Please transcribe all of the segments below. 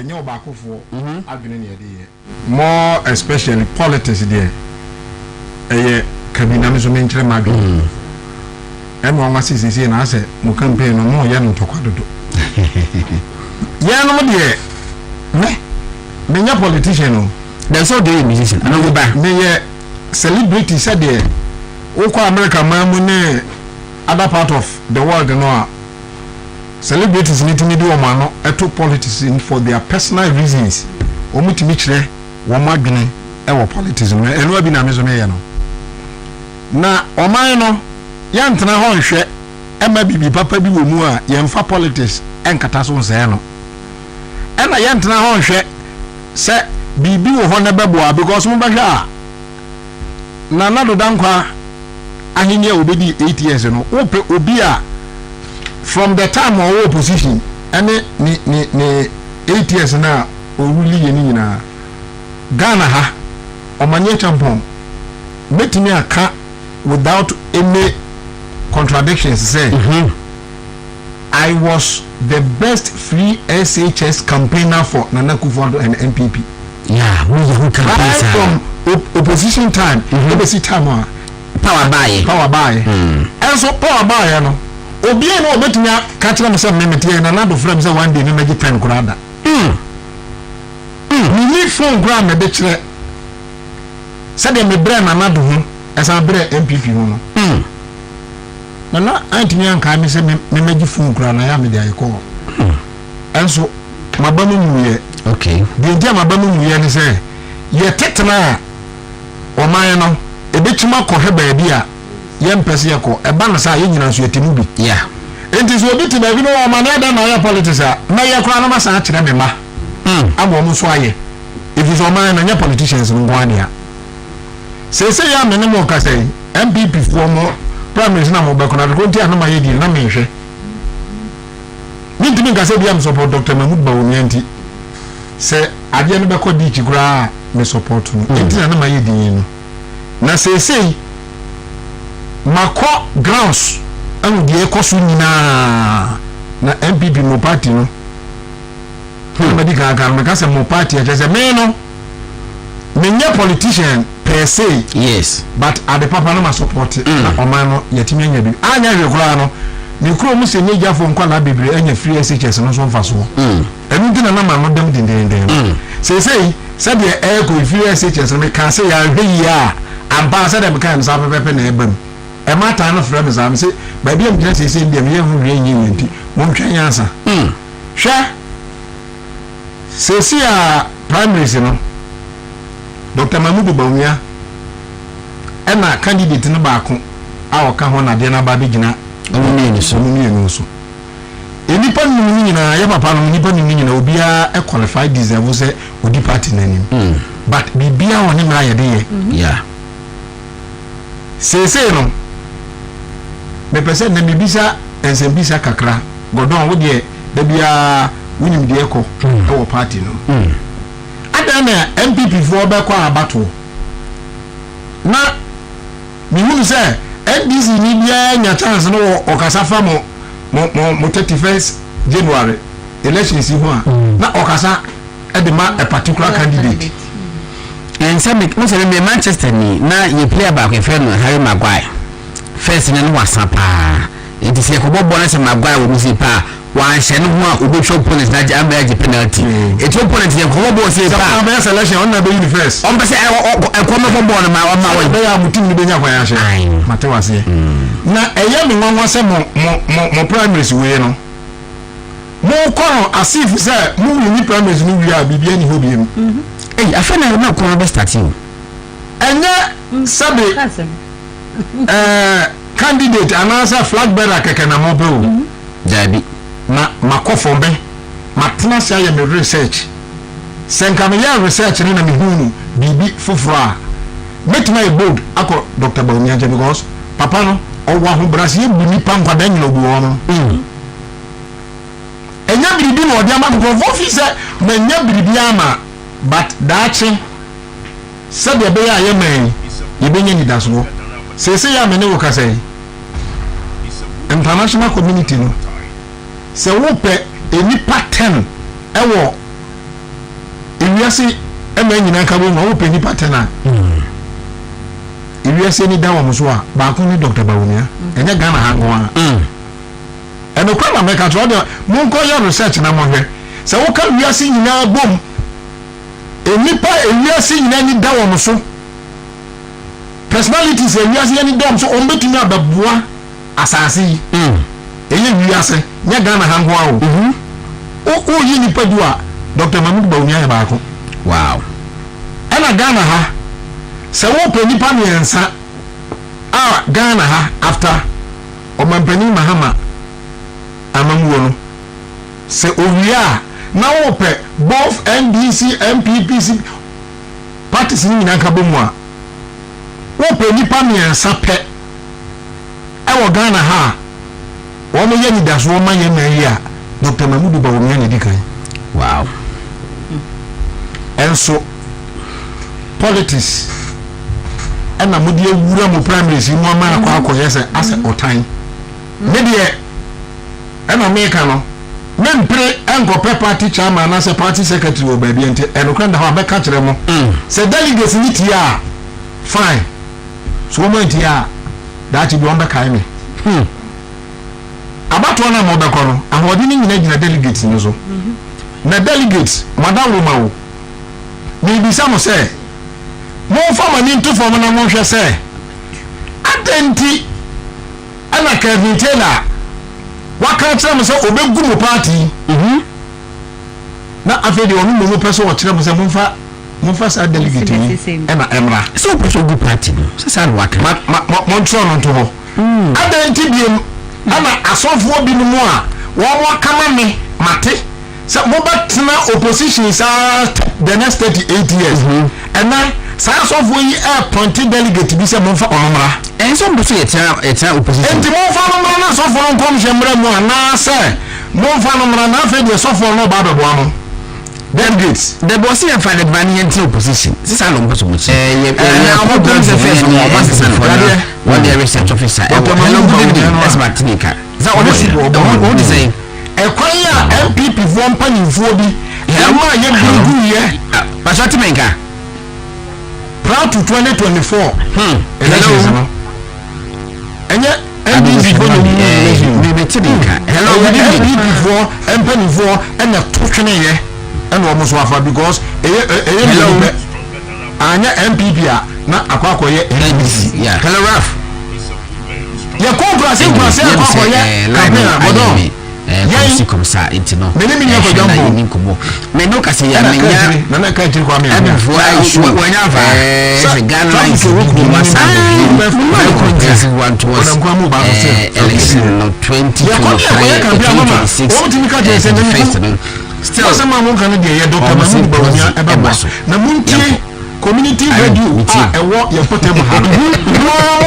enye obakofo adwene ne yede more especially politics there kabina me so menkyere madwe eno nwa sisi na ase mo campaign no ye no tokwadodo ya no de me nya politician no there's all the musician I know ba me ye celebrity said there uko America mamu ne other part of the world no celebrities need to do omano eto politics for their personal reasons omutimi kire wo madwene e politics no eno abi na me so me ye no na oman no yantena ho nhwe ema bibi papa bi wo mu a yemfa politics enkata so nse no ena yantena ho nhwe se bibi wo ho na beboa because mo bahwa a na nado dankwa ahinya obedi 8 years no ope obi a from the time of opposition ene ni 8 years na oruli ye ni nyina Ghana ha omanye champion betimi aka without any contradictions say I was the best free SHS campaigner for Nana Akufo-Addo and NPP. Yeah, who campaign from opposition time, opposite time power buy. And so power buy no. Obi no obetumi catch them say memete na do frame say one day me magi pen kurada. Me need phone gram me be kire. Say dem me brain na do ho, esa brain MPP ho no. Na antimi anka me say me magi phone kura na ya me dey call. Enso mabamu muye. Okay. The idea mabamu muye ni say ye tetena o man no ebetuma ko heba bia ye mpese ye ko eba na sa ye nyina so yetimu bi. Yeah. Enti so obi ti ba bi no o man na na ya politics a na ye kura na masa akire me ma. Abo mu so aye. If is o man na nya politicians no gwania. Say ya me no mo ka say MPP for mo prime minister na mo be ko na ko ntia na ma ye di na me hwe. Ni ntimi ka say bi am support Dr Bawumia nti. Say ade no be ko di chikura me support no. Enti na ma ye di no. Na say mako grounds anu die ekosu nyina na MPP mo party no. Nobody can say mo party just me no. Me nya politician per se. Yes. But at the papa no ma support na oman no yetimi anya bi. Anya hwekura no. Ni kuro mu se nyeja fo nkwa na bebre anya free SHS no so mfa so. Enu dina na ma no dem dindindin. Say said the air go free SHS no can say ya hwe ya amba say dem kan sa pepe na ebam. E mata no frame za me say ba bia mgina say dem ye hu hwe nyi nti mo ntwa nyansa. Hwa Sesi a primaries no Dr Bawumia ena candidate no baako a oka ho na de na ba begina omuni so enipa nnu nyina ya papa no nipa nnu nyina obia e qualified deserve say odi party nanim but bibia woni ma ya de ye yeah sesi no me pese na bibisa ensembisa kakra godon wo de bia winim de eko e wo party no adana MPP for be kwa abato na mi hu se NDC ni bia nya chance no okasa fa mo 31st January election si ho na okasa e de ma a particular candidate and some mo say me Manchester ni na ye player back e friend Harry Maguire first na no wasapa it is e ko bobo na se Maguire wo musi pa wan hye no ho a obetwa opponent na amba penalty eto opponent ye ko bobo se pa na selection on na be first on be say e ko me bobo no ma wa be ya mutim ni be nya kwa ya hye matewase na eya mi nwanwa se mo primaries we no mo ko asif se mo ni primaries ni wi a bibia ni ho biem afa na ko be starting enye sabe candidate anasa flag bearer keke na mo be o Jabi na makofombe matna sia ya me research senka me ya research ni na me hunu bibi fofora metima e bold akọ Dr Bawumia because papa no owa ho brasie bu ni pa nkwada nyina obu wono enya biribi no odi ama ko office na enya biribi ama but daachi sabe be ya ye man yebenya ni daso sese ya me ne wo kasai international community no se wo pe enipa 10 ewo wiase ema nyina ka bo wo peni patena wiase ni da wo so a ba ko ni Dr Bawumia enya Ghana ha ngo a eno kwa na meka to de mo ko ya research na mo hwe se wo ka wiase nyina bom enipa wiase nyina ni da wo so personalities wiase ni dom so on betumi ababua asase yi eye wiase nya Ghana ha ngo a o yi nipa du a Dr Bawumia ya ba ko wow ana Ghana ha se wo pe nipa miensa Ghana ha after omampani Mahama amamuwo no se owia na wo pe both NDC MPPC parties ni nyina ka bomu a wo pe nipa miensa pe wo Ghana ha wo mo ye ni daso wo man ye na yi a Dr Bawumia ne dikan wow enso politics ena mudi ewura mo primaries mu ama akoye se ase otan me de ena me ka no me mpre enkope party chairman na se party secretary o baabi ente enokran da ho abeka kire mo se delegates ni tia fine so mo tia da chi bi on be kai me abato na mo be kono ahodi ni nyina delegates ni so na delegates madam Romawo ni bisa mo se mo fama ni nto fama na mo hwe se atenti ana Kevin Taylor waka kire mo se obegu mo party na afedi onu mo pese wo kire mo se mo fa sa delegate ni ena emra so pese ogu party no se sa waka mo ntro no nto ho atenti biem ana asofo bi no mo a wo kama me mate so mo batna opposition sa the next 38 years and now sa asofo yi appointed delegate bi se mo fa onomra so mbo so yeta opposition enti mo fa onomra na asofo no kom hemra mu ana se mo fa onomra na fe de asofo no ba bebo amo delegates the boss ya fa the ban yent opposition sisa no mbo so mo ye mo don se face no o boss se no what the research officer that's Martinica za o dey say ekwanya MPP for mpanimfo bi ma ye bigu ye basati menka proud to 2024 elections no enye MPP for ni Martinica hello MPP for mpanimfo ena totwene ye ena omo so afa because hello anya MPP a na akwa ye NDC yeah hello Raf ye congress akwa ye campaign bodon yesi comme ça intino menemi nyako jambo ni nkomo meno kasi ya menya na ka tiri kwa me wanya fa se Ghana is masa election no 2026 still sama mo kan de ye Dr Bawumia eba na muntie community radio ewo ye potem ha no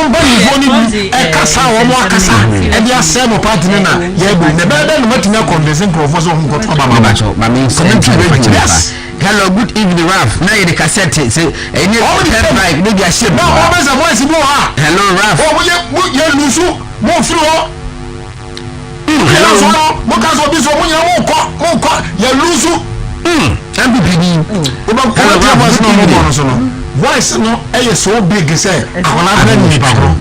ba ni foni e kasa wo mo akasa e dia se mo party na ye bu ne be no matina conversation crofo so ho ko ba ma me yes hello good evening Raf na ye the cassette say any like no dia shape no o be say voice bo ha hello Raf o ye lusu mo firi ho hello so mo ka so bi so mo nya mo ko ye lusu MPP voice no e so big say akona na ni ba ko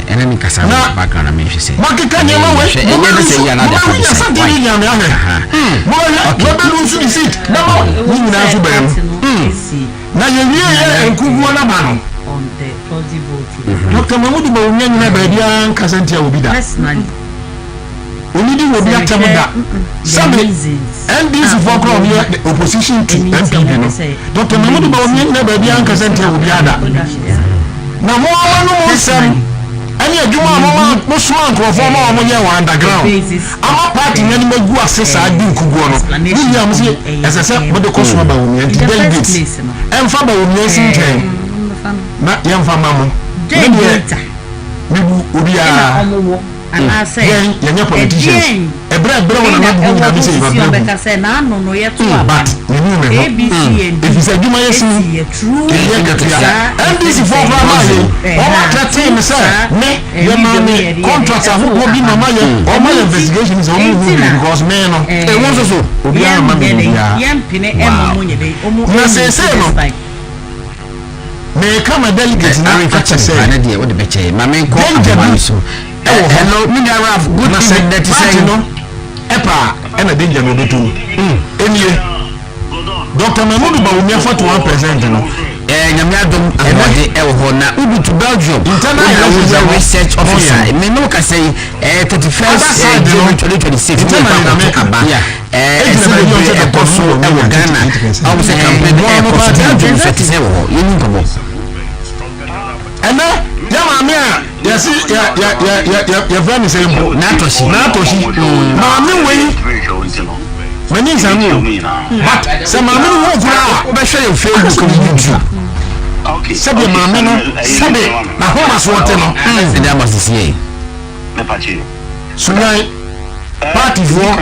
enemy kasa background na me say makika ni ma we mo be say ya na da ko say why ya me ahwe mo be lu su sit na mo ni na so ba na ye wie enkuguo na ma no on the Prodi voting Dr Bawumia nyina ba bia nkasa ntia obi da personally onidi wo bi atam da sabe NDC for crowd here opposition to MPP no Dr Bawumia nyina ba bia nkasa ntia obi ada na mo no sem ani adwuma mo suma nkrofo ma mo ye wa underground ama party nyani magu asesa adi nkuguo no ni yam se esese mo de koso Bawumia delegates emfa Bawumia sinten na yemfa mamo data mebu obi a anase yenya politicians ebre wona na bu na bi say ba be ka say na no no ye to but you know me ABC if you say juma yes true ye get ya NDC for mama ye o ma threaten me say me ye ma me contract aho bi mama ye o ma investigation is on because me no e won so obi a ma me ya yempine emo nyebe omo na say no me come a delegate na catch say na dey what the beche ma me ko amman so hello me dey have good evening that say no epa na danger no betu eniye Dr Mahmoud Bawumia 41% no nyame adom amode e wo ho na ubi to Belgium internal research officer me no ka say 31st June 2026 internal America ba e koso e wo Ghana awu se campaign e koso Belgium so te se wo yini kobo ene ya maame a yesi ya friend say mbo na toshi maame wei mani sanu but se maame wo kura o be hwe your Facebook ni YouTube sabe maame no sabe na homa so wote no e da masisi me pachi sunyai party for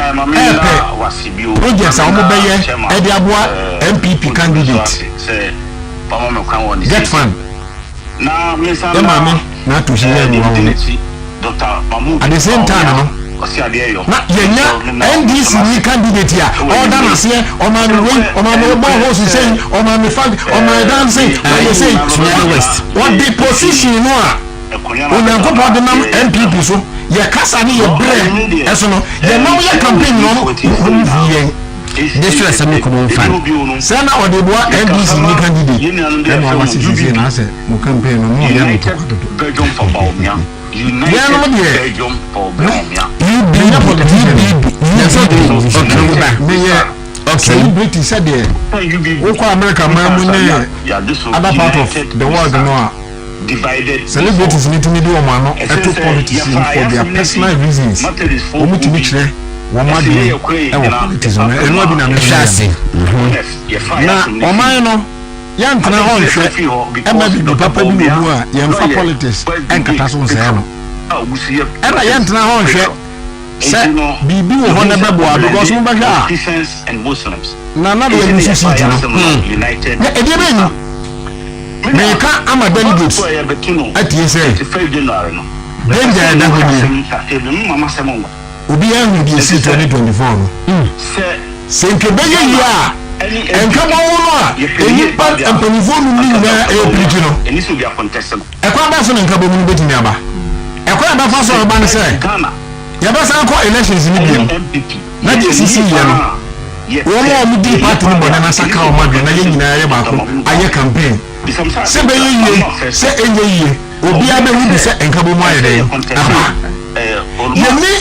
projects a mo beye e di aboa MPP candidate get fund na ya maame na to shi ya ni wa Dr Bawumia at the same time no na yenya NDC ni candidate ya order na se o ma me bo host say o ma me fag o ma dan say o say West what the position no a onyankopo de nam MPP so ye kasa ni ye bre eso no ye ma ye campaign no ye this was some common fan sana o de boa NDC ni candidate e mo wasi sisi na se mo campaign no mo ye no to Belgium for Bawumia yeah no de Belgium for Bawumia you be na politician okay celebrity said there woko America ma mu ne other part of the world no divided celebrities need to do omano eto politics for their personal reasons omu to be kire wo ma de e wo politics no eno bi na me shase na oman no ya ntena ho nhwe e ma bi papa bi mu a ya mfa politics enkata so nse no e na ya ntena ho nhwe se bibi wo ho na bebo a because mo ba hwa na na do mu sisi no na e de be ni me ka ama delegates atie say danger da ho ni obi ahu di esi 2024 no se nke be ye ya enka mo no a eni pa empanifo nu ni na e preach no e kwa ba so nka bo mu betimi aba e kwa ba fa so ba ne say ya ba san ko elections ni bi na di sisi ye no wo mo di party ni bo na saka o ma bi na ye nyina ye ba ko aye campaign se be ye se enye ye obi abe hu bi se enka bo mu aye de aha ye ni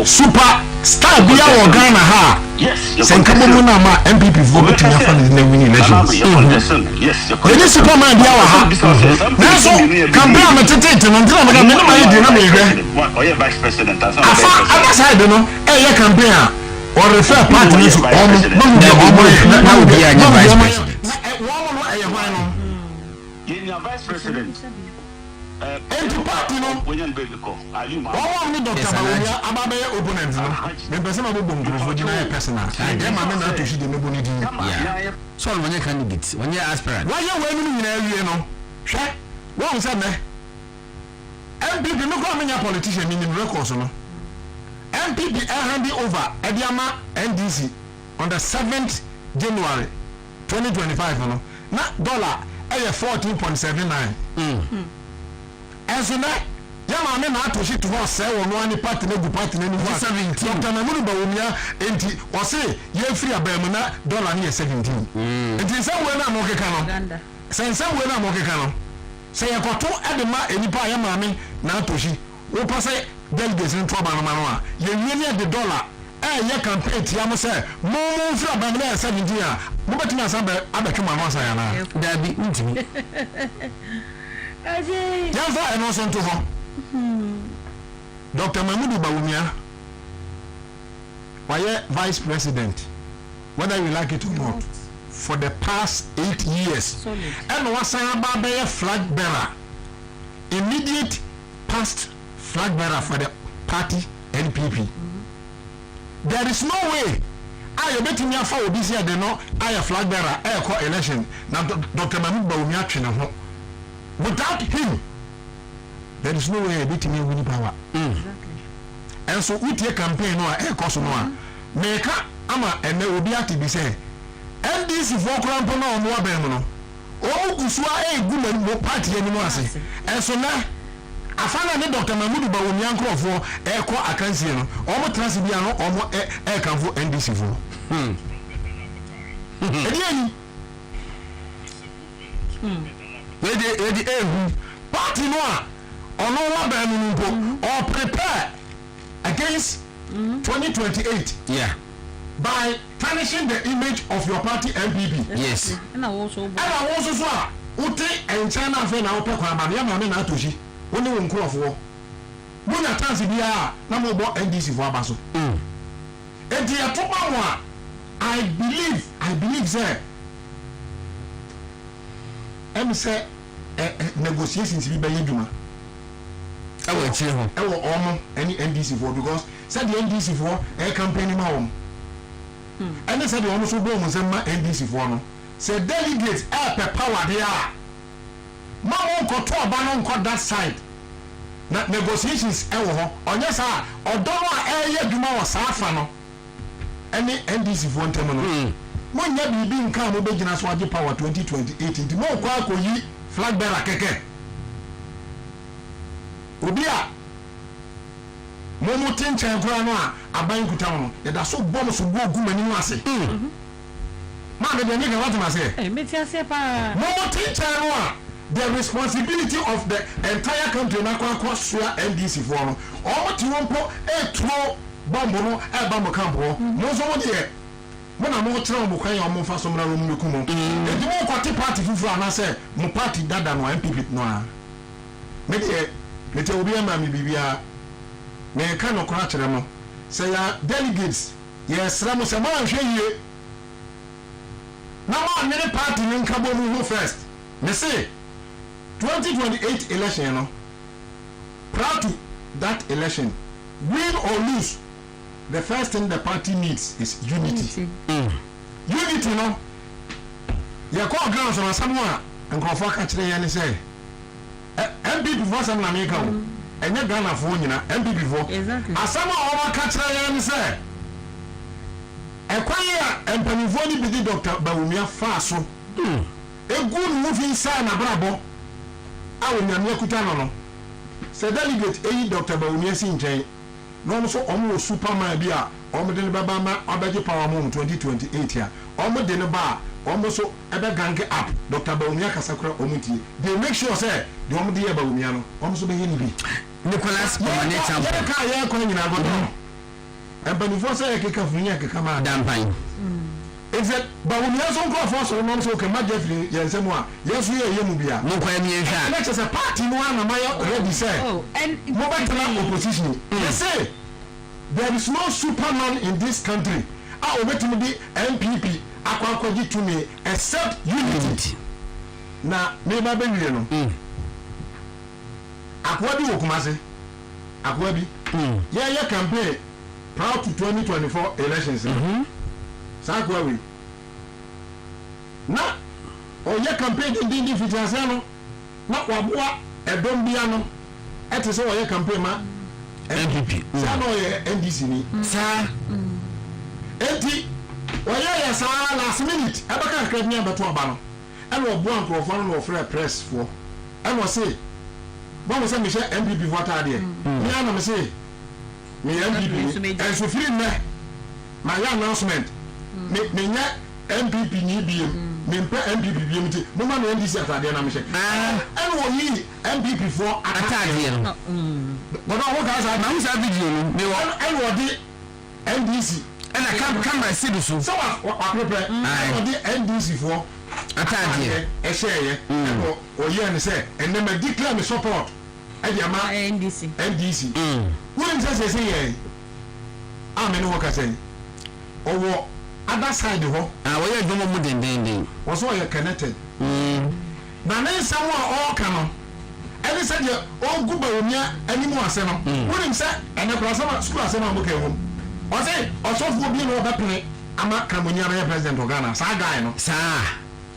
super star bi ya wo Ghana ha se enka bo mu na ma MPP fo betumi afa na win elections ye ni superman bi ya wa ha na so campaign na tete no ndina me na ma ye di na me hwe vice president afa ada side no ye campaign a or refer party ni so omo na obi a nya vice president vice president party no wenyan baby ko alima ni Dr Bawumia ababe opponent no me person no bo nkrofo gina ya personal e ma me na to shi de me boni din yeah so on one candidate one aspirant why you we ni nyina awie no hwe won say me MPP no go amenya politician ni records no MPP hand over Ediama NDC on the 7th January 2025 no na dollar 14.79 eso na ya ma me na atoshi to ho say won ani party na gu party na ni 17 Dr Mahmoud Bawumia enti o say ye free abam na dollar ni 17 enti say we na mo keka no say we na mo keka no say ye koto edema enipa ya ma me na atoshi wo pa say delegates in trouble no a ye wie the dollar ye campaign tia mo say mo free abam na 17 a mo betimi asan abetwe ma no asan ya na da bi ntimi Yanfa eno so nto ho. Dr Mahmoud Bawumia why vice president whether you like it or not for the past 8 years. And was ba be flag bearer immediate past flag bearer for the party NPP. There is no way I bet me for this year they know I a flag bearer election. Now Dr Bawumia without him there is no way I bet me win power. And so we take campaign no cost no make ama and there will be at be say NDC for crampo no mo abem no o kusua good mo party anymore say and so now afana ne Dr Bawumia nkrofo akansie no omo transibia no omo kanfo NDC fo ediani edi party no ono wa ba mu nko or prepare against 2028 by tarnishing the image of your party MPP. Yes. And I also so ute and China fe na ope kwa ba ya ma me na atoshi oni won nkrofo mo na transibia na mo bo NDC fo abaso edi atopa mo I believe sir say negotiations be duma awo chire ho omo any NDC for because said the NDC for campaign ma won and said the omo so bo mo say ma NDC for no say delegates per power there ma won ko to aba no nko that side na negotiations ho onye sa odono a duma wo safa no any NDC for ntem no mo nya bibi nka mo begina so age power 2028 ndi mo kwa akoyi flag bearer keke obia mo tinchen kura no a aban kuta no e da so bom so bo ogumani no ase ma me de nka what ma say me ti ase pa mo tinchen no a the responsibility of the entire country na kwa sua NDC for no o ti won po etro bombo no e ba mo kampo mo so mo de mo na mo tira mo kwan ya mo fa so mra ro mu kumo e di mo kwati party fufu ana say mo party dada no MPP no a me de me te obi ama me bibia me ka no kora kire mo say ya delegates yes ra mo say mo anhwe yie na mo ne party ni nka bo mu first me say 2028 election no prior to that election win or lose the first thing the party needs is unity. Unity no ya ko grounds na samwa nkrofo ka kire ya ni say MPP for some na make o enye Ghana fo nyina MPP for asama o ka kire ya ni say ekwaya empanifo ni bi Dr Bawumia fa so egu nu fi sa na brabo awo nyame kuta no say delegate Dr Bawumia si nchen no so omo superman bi a omo de ne baba ma obeje power mo 2028 ya omo de ne ba omo so ebe gang up Dr Bawumia kasakura omo tie they make sure say de omo de ya Bawumia no omo so be ye ni bi Nicholas Omane Champo ya ka ya ko nyina go no ebe ni for say keka funya keka ma dampan is it Bawumia so ko for so no so ke ma jeffrey yensemu a yesu ye mu bia mo kwa mi ehwa let's say party no na ma ready say and mo ba tell opposition they say there is no superman in this country a obetimi di MPP akwakoji to me except unity na me ba be wi no akwa bi wokumase akwa bi ye campaign proud to 2024 elections sa akwa wi na o ye campaign din fitiase no na waboa edom bia no ete so o ye campaign ma MPP sa no ye NDC ni sa enti o ye sa last minute abaka krab ni abato aba no e no obo ankrofo no ofre press for e no say bo mo say me share MPP voter there me ana me say me MPP and so free me my announcement me nya MPP ni biem me mpa MPP biem ti mo ma no NDC atade na me share e no yi MPP for atade no but no what guys na usa video no me wo e no di NDC na camera see so so wa prepare e no di NDC for atade e share ye e o ye ne say and me declare me support e dia ma NDC wọ́n ń sẹ́ yẹ àmì ni wọ́n kà sẹ́yìn ọwọ́ other side hɔ wọ́n yẹ dwom mu dendenden wọ́n sọ yẹ connected na ne nsɛm a ɔɔka no ɛne sɛ deɛ ɔgu Bawumia anim ase no wonim sɛ ɛnɛ kora sɛ school asɛm a mokɛ wom ɔse ɔsɔfoɔ bi na ɔbɛpene ama Kramonia bɛyɛ president of Ghana saa guy no saa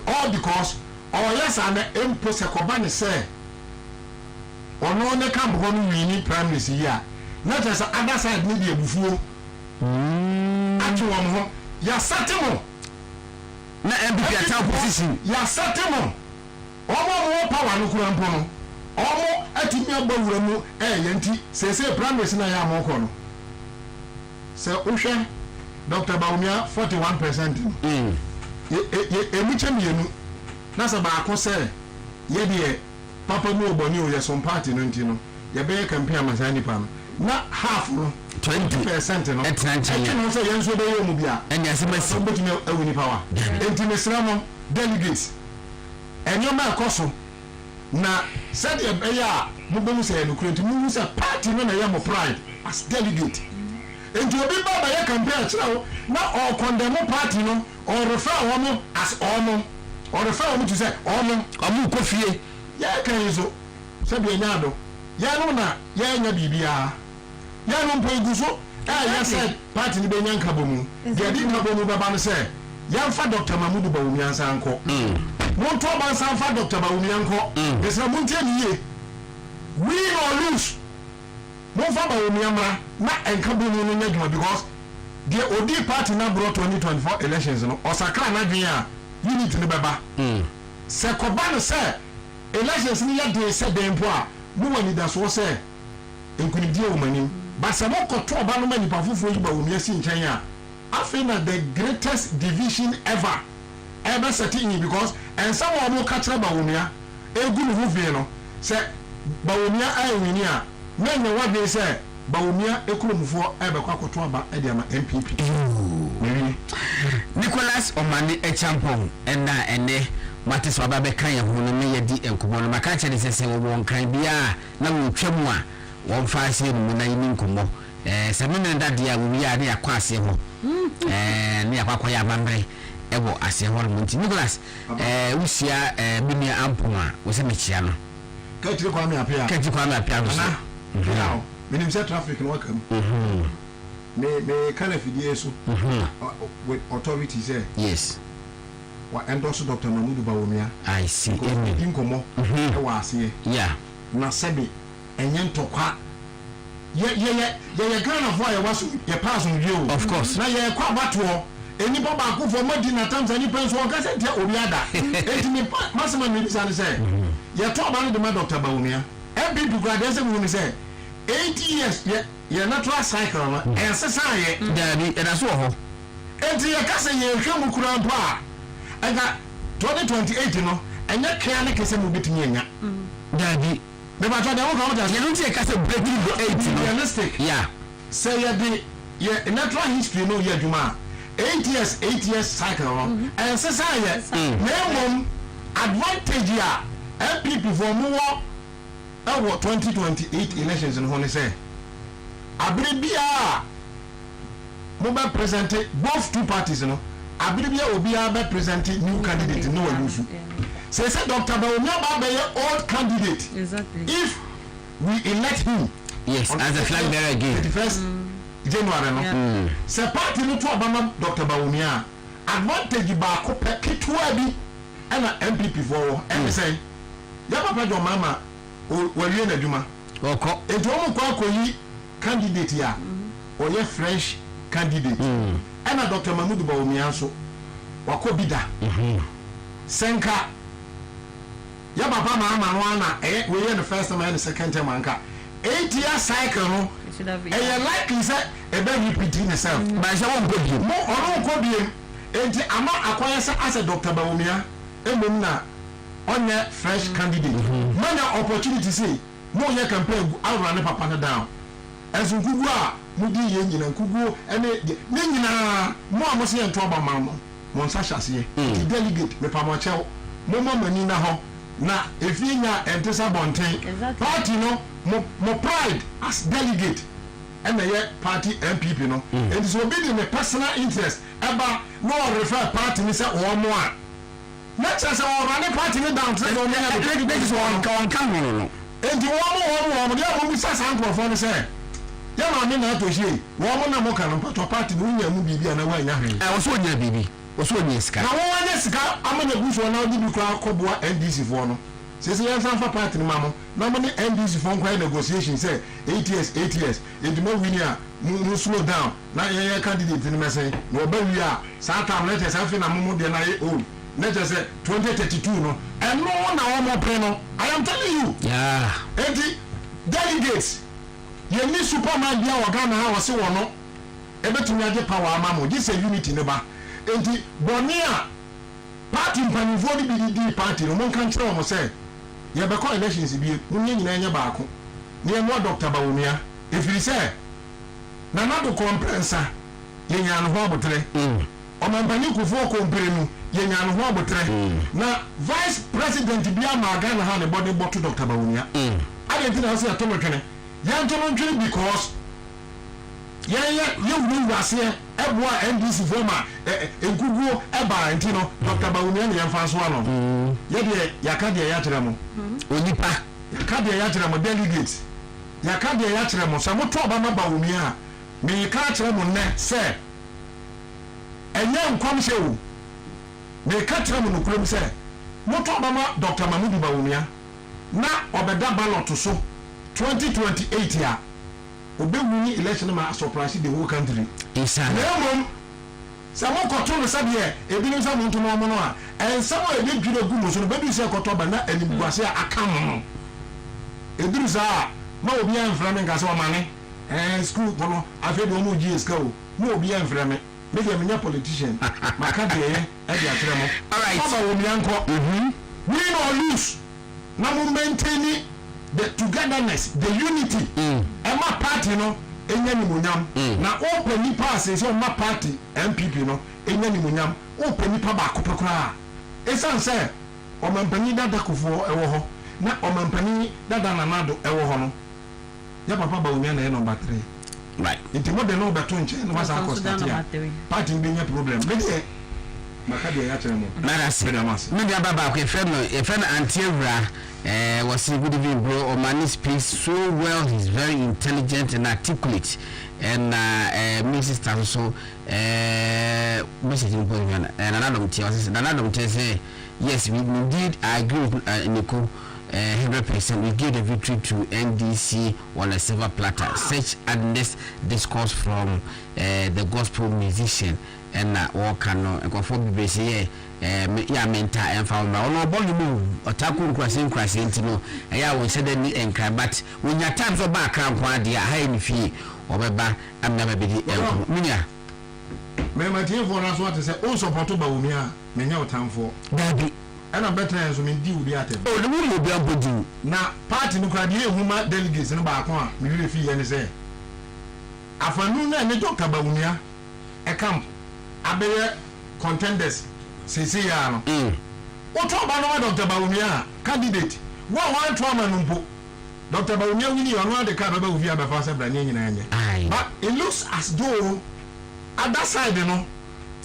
all because ɔyɛ saa na mpo sɛ kɔba ne sɛ ɔno ne camp hɔ no wini prime minister yi a na kyerɛ sɛ other side ne deɛ bufuo atwe wɔn ho yɛasate mo na MPP ata opposition yɛasate mo ɔmo power no kura mpo no ɔmo atumi agba wura mu ɛyɛ nti sɛsɛ prime minister na yɛ amɔkɔ no sɛ wohwɛ Dr Bawumia 41% emu kyɛ mmienu na sɛ baako sɛ yɛdeɛ papa mu obɔne o yɛ som party no nti no yɛbɛyɛ campaign amasa nipa no na half no 20% no ɛtwe no sɛ yɛn nso bɛyɛ mu bia ɛne asɛmasi wobɛtumi awu nipa wa enti mesrɛ mo delegates ɛnneɔma ɛkɔ so na sɛdeɛ ɛbɛyɛ a mobɛmu sɛ yɛnokura nti mohu sɛ party no na ɛyɛ mo pride as delegate enti obi ba bɛyɛ campaign akyerɛ wo na ɔkɔndɛmo party no ɔrefer wɔ mo as ɔmo ɔrefer wɔ mo to sɛ ɔmo kɔ fie yɛka yi so sɛdeɛ nya do yɛno na yɛnya biribiara yɛno mpo egu so ɛyɛ sɛ party no bɛnya nkabɔ mu deɛ di nkabɔ mu bɛba no sɛ yɛmfa Dr Mamudu Bawumia nsa nkɔ monto ɔba nsa mfa Dr Bawumia nkɔ ɛsɛ montie ne yie win or lose momfa Bawumia mmra na nkabɔ mu no nya dwuma because deɛ odi party na bro 2024 elections no ɔsakra na dwen a unit ne bɛba sɛ kɔba no sɛ elections ni yɛ de sɛ den po a mo wɔ nidasoɔ sɛ nkunidie wɔ manim ba sɛ mokɔto ɔba no ma nipa foforɔ yi Bawumia si nkyɛn a afei na the greatest division ever ɛbɛ sɛte in because ɛnsa wɔ mo ka kyerɛ Bawumia egu ne ho fie no sɛ Bawumia ayɛ wini a na nyɛ wadwe sɛ Bawumia ekulomfoɔ ɛbɛkɔ akɔto aba ɛde ama MPP Nicholas Omani Echampong ɛna ɛne mate so aba bɛka yɛ ho no me yɛdi nkɔmmɔ no maka kyerɛ sɛ sɛ wɔn kan bia na wɔtwa mu a wɔn fa aseɛ no mu na yini nkɔmmɔ sɛ me ne dadeɛ a wɔwi a ne yakɔ aseɛ hɔ ne yakɔ akɔ yɛ amammerɛ ɛwɔ aseɛ hɔ no nti Nicholas wusia bini ampon a wo sɛ mekyia no kɛkyire Kwame Apia no so menim sɛ traffic no waka mu me kind of idea so with authority say yes wa endorse Dr Mamudu Bawumia I see inkomo e wa ase yeah na sebi enye ntokwa ye Ghana fo ya waso ye pass on view of course na ye kwa bato eni ba ba ko fo madi na Tanzania penso on ka se tie obi ada enti me masema me bisa ne say ye to ba no de ma Dr Bawumia e bi du grade se mu ni say 8 years ye natural cycle no e sesa ye dabi e da so ho enti ye ka se ye hwe mu kura mpo a ega 2028 no enye kea ne kese mu bitimi enya dabi me ba to de wo ka wo da ye no tie ka se breaking the 8 no realistic yeah say ye de ye natural history no ye adwuma 8 years cycle no e sesa ye na mom advantage ya MPP for mu wo 2028 elections in Honey say Abribia Moba presented both two parties, you know. Abribia Obia be presented new candidate, no one issue. Say Dr. Bawumia be old candidate. Exactly. If we elect him, yes, as a flag bearer again. 31st January, no. Say party no to Obama Dr. Bawumia advantage ba ko pe kitwa bi na MPP for and say ya papa jo mama wali na djuma oko ejo mo kwa koyi candidate ya oye fresh candidate na Dr. Mamudu Bawumia so wako bida senka ya papa mama no ana we the first time and the second time anka 8 year cycle no e like say e be repeating itself ba se won ko bi mo ono ko bi enti ama akwaya sa as Dr. Bawumia emom na onye fresh candidate mana opportunity say mo ye campaign awra ne papa na down as nkugu a mudi ye nyina nkugu ene ne nyina mo amosi ento ba ma mo nsa hyase the delegate me pa mo chew mo mani na ho na efie nya entesa bonten party no mo pride as delegate and the party MPP no it is obedient me personal interest eba no refer party ni say o mo a na chese o run party ni down say no na this is one come no enti wo dia mo bisa sankrofo no say ya ma me na to hie wo na mo ka no pato party no nya mu bibia na wa nya hwe wo so nya bibi wo so nya sika na wo nya sika amanya guso na odi bi kwa koboa NDC fo no sese yan sanfa party no mamo na mo ne NDC fo kwa negotiation say 8 years enti mo win ya mu slow down na ye candidate ni mese no ba wi a sa time let us have na mo de na ye old let us say 2032 no and no na wo mo pre no I am telling you enti delegates ye ni superman bia wo Ghana ha wo se wo no ebetumi age power amamo this unity ne ba enti bonia party mpanifo di BDD party no mon kan kire wo say ye be call elections bi munye nyina nya baako ne mo Dr Bawumia efiri say na do kompensa ye nya no ho abotre o mampani kufo kompere mu ye nya no ho abotre na vice president bia ma Ghana ha ne body bottle Dr Bawumia adentina say atomotwene yantomontwene because ye wuru wase eboa NDC former enkuguo eba ntino Dr Bawumia ne yemfa so ano ye de yakade ya kyeremo onipa yakade ya kyeremo delegate yakade ya kyeremo so moto oba ma Bawumia me ka kyeremo ne se enye nkwam hyewu me ka kyeremo no kurom se moto oba ma Dr Bawumia na obeda ballot so 2028 ya obewuni election ma surprise the whole country inshallah samo koto no sabe ebi no samo nto no mo no a ensamo ebi dwire gu mo so no bedu se koto ba na animguase aka mo ebi za ma obi anfra me ngase o mane school kono afedo mo GS ka o mo obi anfra me dey me politician maka de e dia kire mo all right baba wo mi anko win or lose na mo maintain the togetherness, the unity. Emma party no, enya ni munyam. Na open ni pass so ma party MPP no, enya ni munyam. Open ni pa ba ko pekura. Esan say o mampani dada kofo ewo ho. Na o mampani dada nanado ewo ho no. Ya papa Bawumia na number 3. Right. Inti mo de no beto nche no wasa constatia. Party bi nya problem. Be dey makade ya kyeremo. Me dia baba ko friend anti-evra was a good evening bro. Omani speaks so well. He's very intelligent and articulate, and Mrs. Tanso message and another say yes, we indeed I agree with Nico 100%. We give the victory to NDC on a silver platter. Such honest discourse from the gospel musician and all cano and conform be say ya mental and found no body move attack crossing into ya we said any and cry but when your time for background kwa dia high in fee or beba am never be minya me my team for us what to say o support Bawumia me nya time for daddy and I better as me deal be at oh the will be able na party no crowd here huma delegates no ba kwa me really fee any say afanu na ne Dr Bawumia e camp abeye contenders sisi ya no oto ba no Dr Bawumia candidate one trauma numpo Dr Bawumia wini ono de ka ba ufia ba fa se bra nyina anya but it looks as though at that side no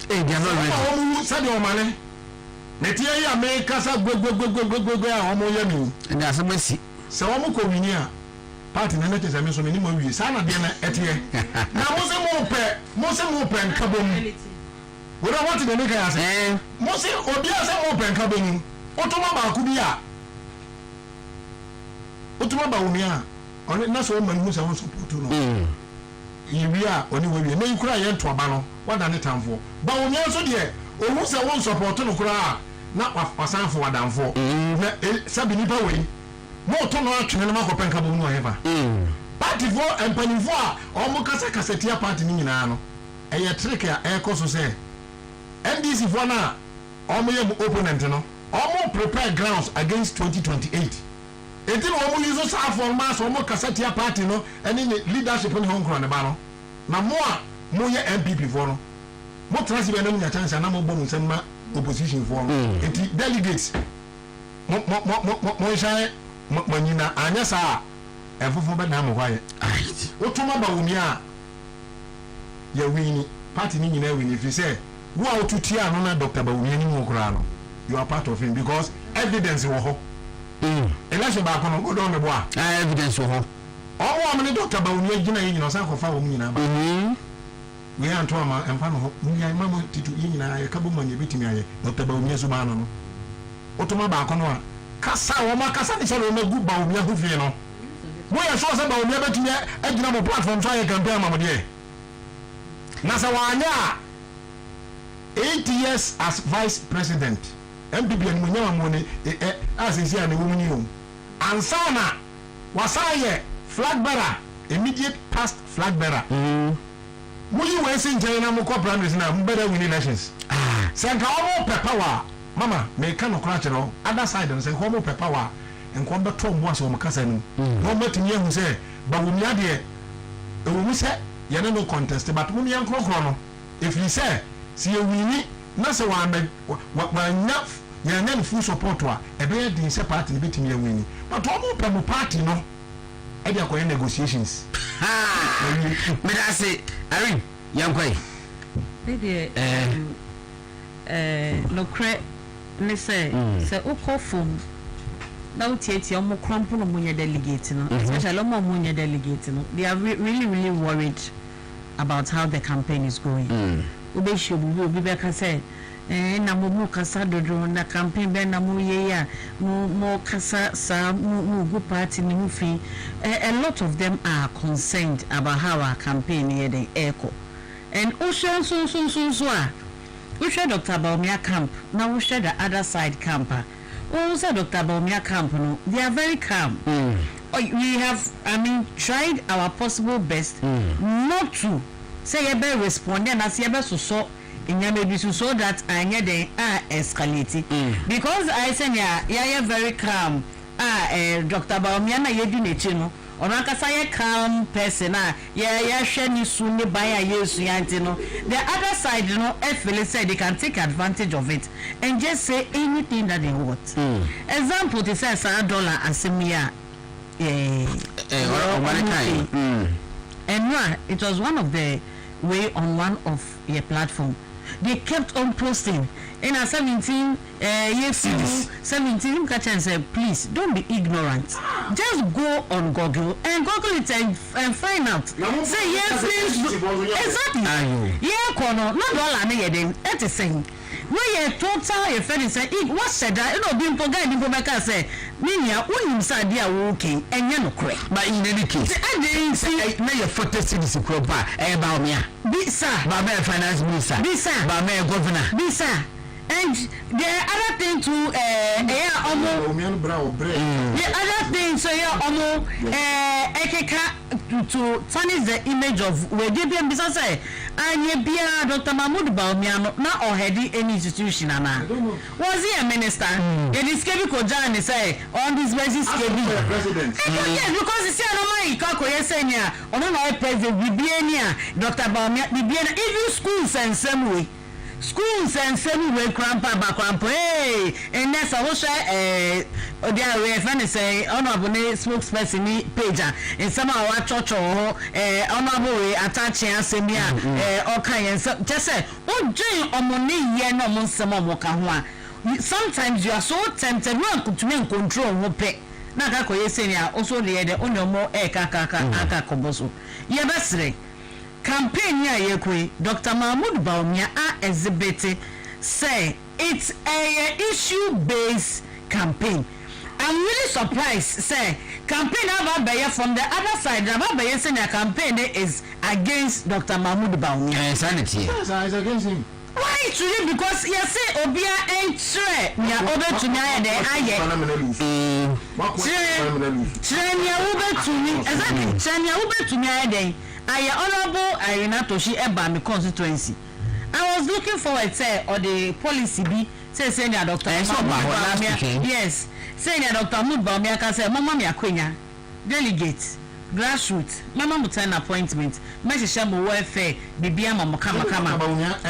they are not ready o said o mane netie ya me kasa gbogbo a o mo ya mi and there some see se o mo ko wini a party na nete se me so me ni mo wi sa na de na etie na mo se mo pe nkabom we don't want to make a say Mose obia say mo penka benu otoma ba ku bia otoma Bawumia oni na so man mu say won support no yiwia oni we na yikura ye nto aba no wada ne tamfo Bawumia so de ohu say won support no kura na wasanfo wadamfo na sabi ni ba we mo to no atwene na makọ penka bonu oheba party for empanifo a o mo kasa kasetia party ni nyina no eye trick a e koso say NDC for now, almost opponent, no, almost prepare grounds against 2028. Until almost use us for mass, almost cassette party, no, and in the leadership in Hong Kong, now more MPP for no, more transfer than your chance, and I'm bonus and opposition for it delegates. More shy, Manina, Anyasa, and for Benham, why? What to Bawumia? You're winning, party in winning if you say. Who are to tia no Dr Bawumia ni mo kura no you are part of him because evidence wo ho election ba kono go don me boa evidence ho o wa me Dr Bawumia gina yin no san ko fa wo nyina ba we anto ama emfa no munya mama titu yin nyina ya kabo manya bitimi aye Dr Bawumia so ba no otoma ba kono a kasa wo ma kasa ni se no magu Bawumia hu fie no mo ya so se Bawumia betumi agina mo platform so aye campaign ma mo de na sa wanya 8 years as vice president MPP and munya mo ne as is here na wo munyi o ansana wasaye flag bearer immediate past flag bearer muyi we sin na mo ko primaries na mo better win elections senka omo power mama me ka no kra kiro other side no senka omo power enko beto mo aso mo kasa no no matimi ehu se Bawumia de ewu se ye no contest but mo yan krokro no if you say si e wini na se wa nya full support wa e be din se party betimi e wini but omo pe mo party no e dey akoye negotiations me da say Irene yankwai no cre ne say ukofum na utieti omo crampo no munya delegate no especially omo munya delegate no they are really worried about how the campaign is going obi shobu obi be ka say na mo kasa dodo na campaign be na mo ye ya mo kasa sa mo go party ni mo fi a lot of them are concerned about how our campaign here the echo and ocean so we share Dr Bawumia camp now we share the other side camp also Dr Bawumia camp no they are very calm we have tried our possible best not to say you be respond and as you be so so that I need the escalate because I say yeah very calm Dr Bawumia na ye di nechi no ono akasa ye calm person yeah hwe ni su ni ban yesu yanti no the other side no feel say they can take advantage of it and just say anything that they want example to say $1 asemia and it was one of the way on one of your platform they kept on posting in a 17 yes 17 catch and say please don't be ignorant just go on Google and Google it and find out say yes please exactly yeah kono no dollar na yeden et saying we total your friend say what said that no be impo guy impo make say niya unim say dia wo okay enye no kore but in any case I dey see na your photo series proper Bawumia bisa ba me finance minister bisa ba me governor bisa and the other thing to the other thing so ekeka to tarnish the image of we dey be business anye bia Dr Bawumia no na already any institution ana was he a minister it is kebi ko jan say on this basis kebi president yes because you see no man ikako yesenia ono na president bibiania Dr Bawumia bibiana even schools and same way schools and semi-way crampa hey and that's also their reference say honorable spokesperson ni page and some of our church honorable attaching asemia okay and just say oje omoni ye no mo nsemo mo ka ho a sometimes you are so tempted to make control wo pe na ka ko yesenia also le de onomo aka koboso ye besre campaign ya yekwe Dr Bawumia exhibit say it's a issue based campaign. I'm really surprised say campaign about from the other side about saying the campaign is against Dr Bawumia. Sanity. Yes, it's against him. Why truly? Because you say obia entre nya obe to nya de aye nya obe to ni exactly nya obe to nya de aye honorable Irina Toshi eba me constituency I was looking forward say or the policy be say nya Dr Bawumia yes say nya Dr Bawumia ka say mama me akwenya delegate grassroots mama mutan appointment mesha mo welfare bibia mama kama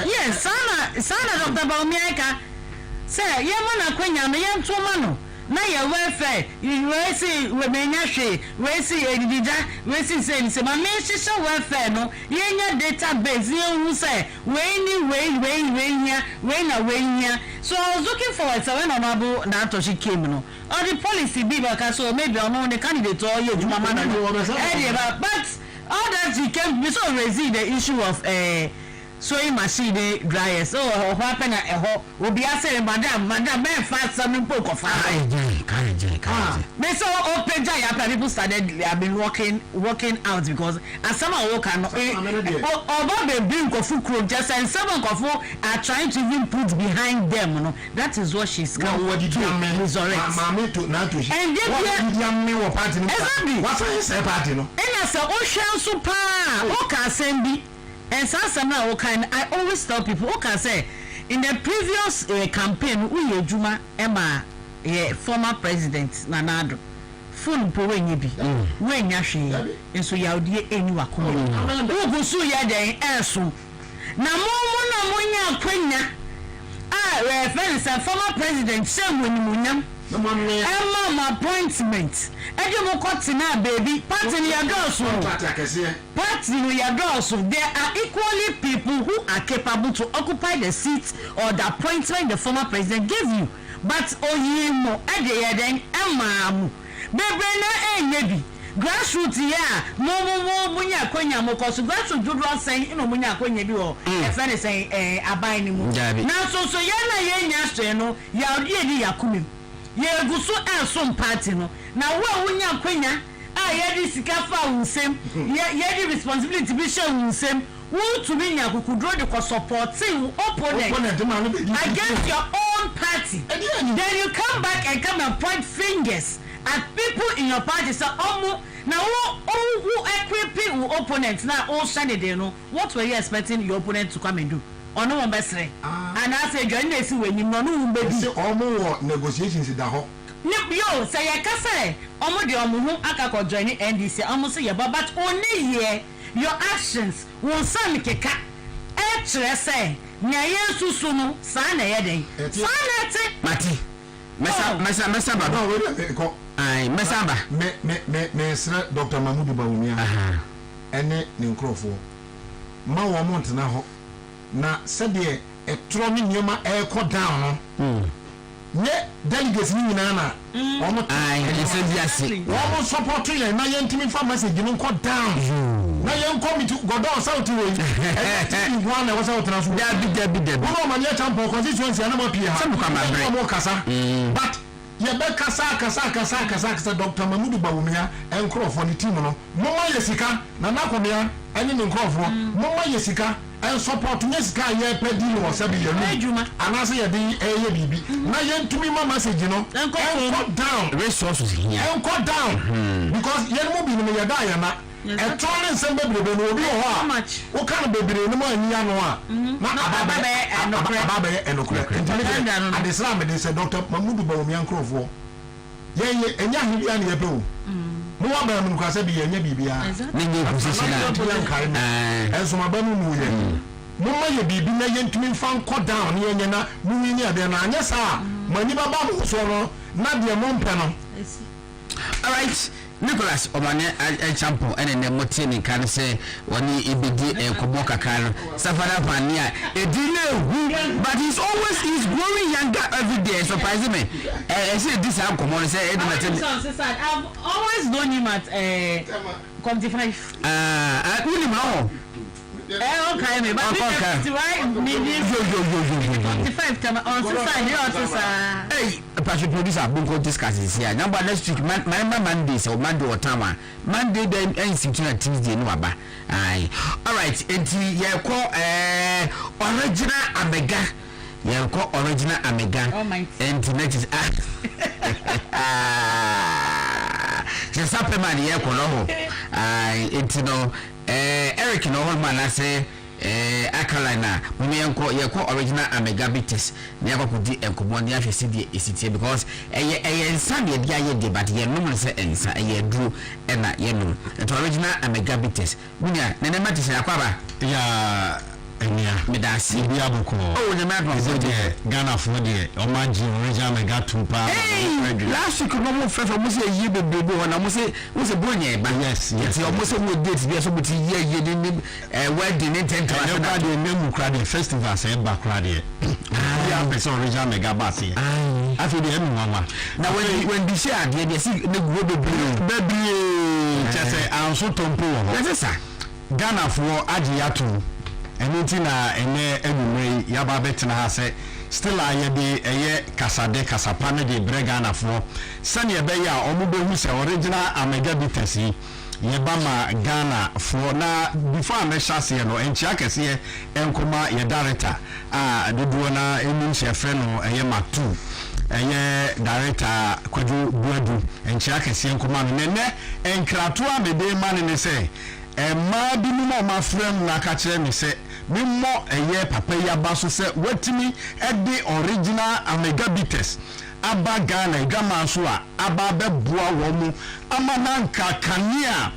yes sana Dr Bawumia ka say ye mana kwenya no ye ntoma no na ya welfare we see we menya hwe we see edidida we see say ma me hye welfare no yenya database yen say we nya so I was looking forward to when honorable na atoshi came no or the policy be because so maybe on the candidate or you mama no but all that he came we so raise the issue of sewing machine dryers so what happen will be asking madam men fast some poke of so open people started have been working out because as some are working over the brink of food just and some of are trying to even put behind them, you know. That is what she's coming to resurrect. And exactly what's party no and as a ocean super okay send and sometimes I always tell people okay say in the previous campaign we Juma Emma former president Nanado phone po we bi we nya hwe enso ya odie eni wakomo wo go so ya den enso na mo nya kwanya friends and former president Sam Wonimunyam Emma appointment mo kwati na baby party ya doso party ya doso there are equally people who are capable to occupy the seat or the appointment the former president gave you but oyimo then Emma bebe na enyebi grassroots ya mo munya kwanya mo cause grassroots do say ino munya kwanya bi o e fe say abai ni mu na so ya na ye nya so no ya odi edi yakumem ye guso enso party no na wo wunya kwanya ye di sika fa unsem ye di responsibility bi share unsem wo to be nya kukudro de supporting opponent against your own party then you come back and come and point fingers at people in your party say now who equipping your opponent now all Sunday they know what were you expecting your opponent to come and do or no one best and I say join this when you know baby say negotiations da ho yo say ya ka say de hu akako join NDC say ya but only here your actions will say keka say nya yesusu no sa na ye den sa na te mati mesa ba no we ko ai mesamba me sra Dr Bawumia ene ne nkrofo ma wo mo ntena ho na sede etro ne nyema e ko down no ne delegates ni nyina na o mo ai e se biase wo mo support ye na ye ntimi fa message ni ko down na ye committee godo south we e one na wasa otena so da wo ma ne champion constituency na mo pia ha mo kasa but ye be kasa Dr Bawumia enkrofo ni team no moma yesika na nakomia ene ni enkrofo moma yesika en support yesika ye pedi no sabi ye no anase ye din eye bibi na ye ntumi ma message no enko down resources here enko down because ye no bi no ye da ya na e tone nsem bebrebe no obi ho a wo kan bebrebe no ma anya no a na ababa enokure adesra me de se Dr Bawumia enkrofo ye enya hibia ne ye pe o mo wa ba mu kwasa bi ye nya bibia ne nye position na enso ma ba mu mu ye mo ma ye bibi na ye ntumi mfa nko down ne ye na mu wi ni ade na anya sa mani ba ba mo so no na de mo mpe no all right Nicholas Omane champion ene motie ni kan se woni ibedi enkobo kakara safara pania edile but he's growing younger every day surprising me say this am come say I've always known him at 25 uni ma okay me but maybe 25 come on side hey pastor producer bonko discuss this here number next week Monday so Monday or time Monday then institute Tuesday no aba aye all right enti ye ko original Amega enti next just happen man ye ko no aye enti no Eric no one man say akalana mumi yeko original Amega bites na yakodi enkomo ne ahwese die esitie because eye nsa de dia ye de but ye num se ensa eye duru na ye num the original Amega bites munya nene matise akwaba ya enia medasi bi aboko oh nyame adom so de Ghana for de omaji original mega tumpa last week no mo fefe mo say yi bebebe ho na mo say bonye ba yes ti o mo say mo date bi so mo ti ye ni wedding in 10 class na de name crowd festival say ba crowd e ya person original mega bass e afi de enu nwa na when di share de si ne go bebebe chese anso tompo ho yes sir Ghana for agi yato enti na ene enumre yaba betina ha se still ayede eye kasade kasapa ne de bre Ghana for sane ebe ya omubehu se original Amega Bitters yeba ma Ghana for na before me shase no enchi akese enkoma ye director dodo na enu se frɛ no eye matu eye director Kwaju Buadu enchi akese enkoma no ne enkrato amede ma ne se ma bi mu ma frem na ka kire mi se mi mo eye papa ya ba so se watimi de original Amega Bitters aba Ghana gama so aba beboa wo mu ama nanka kanea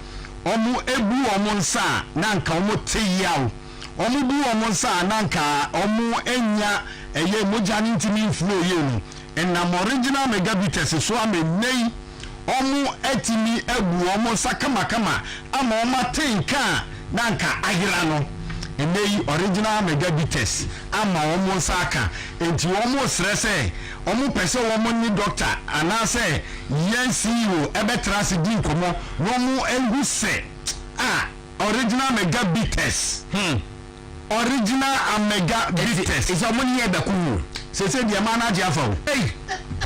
omu ebu omu nsa nanka omu teyaw omu bu omu nsa nanka omu enya eye mojani ntimi flow ye nu enam original Amega Bitters so amenei omu etimi ebu omu sakama ama oma tenka nanka agira no enei original Amega Bitters ama omu saka enti omu stresse omu pese omu ni doctor anase yensiwo ebetrase din komo omu enguse original Amega Bitters original Amega Bitters is omu ni ebe kunu sese dia manager afa o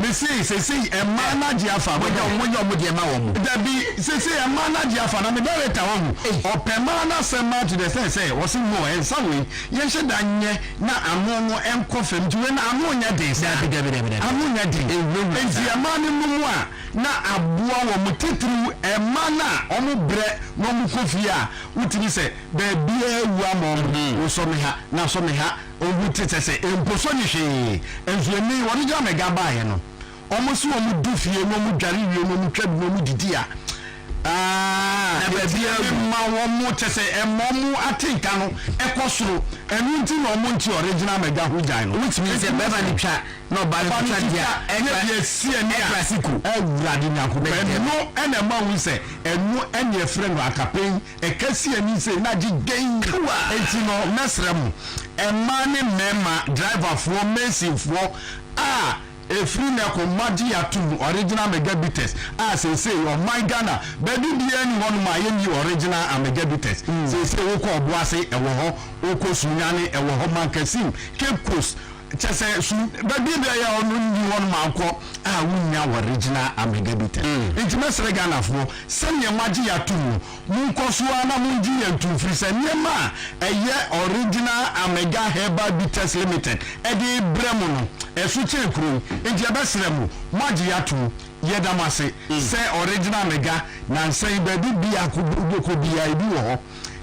me sese e manager afa mo dia ma wo mu dabi sese e manager afa na me director wo o pe mana sema to the say wo sin mo en sawe ye hye danye na anu no enko fam ti we na anu nya de sa dabi anu nya de enti e manu mu a na aboa wo mu titru e mana o mu bre no mu kofia utimi se ba bia ewu amom wo so me ha na so me ha obu tete emposo ni hwe enzueni woni ja Amega ba ye no omo so omu dufie no mu dware wie no mu twabi no mu didia na ba bia ma wo mu tete emomu atinka no ekosoro enu nti no omu nti original Amega hujan no which means e beba ni twa no ba twa dia enye sie ni classical awurade nyako be no ene ma hu se enu ene friend akapen ekasi ani se na gigen enti no mesrem emane mema driver for mercy for efri na ko magi atum original Amega Bitters say o my Ghana bedu bia ni won ma ye ni original Amega Bitters say wo ko oboase ewo ho wo ko sunyane ewo ho mankasim Cape Coast chese su bedu bia ya onu ni won ma ko wunya original Amega Bitters intimate Ghana for sanya magi atum mu ko so na mu ji yantu free se niema eye original Amega Herbal Bitters Limited edi bremu no esu chekru enti abesremu magi atu yedamase se original Amega na nsan bedu bia ko bia ebi wo ho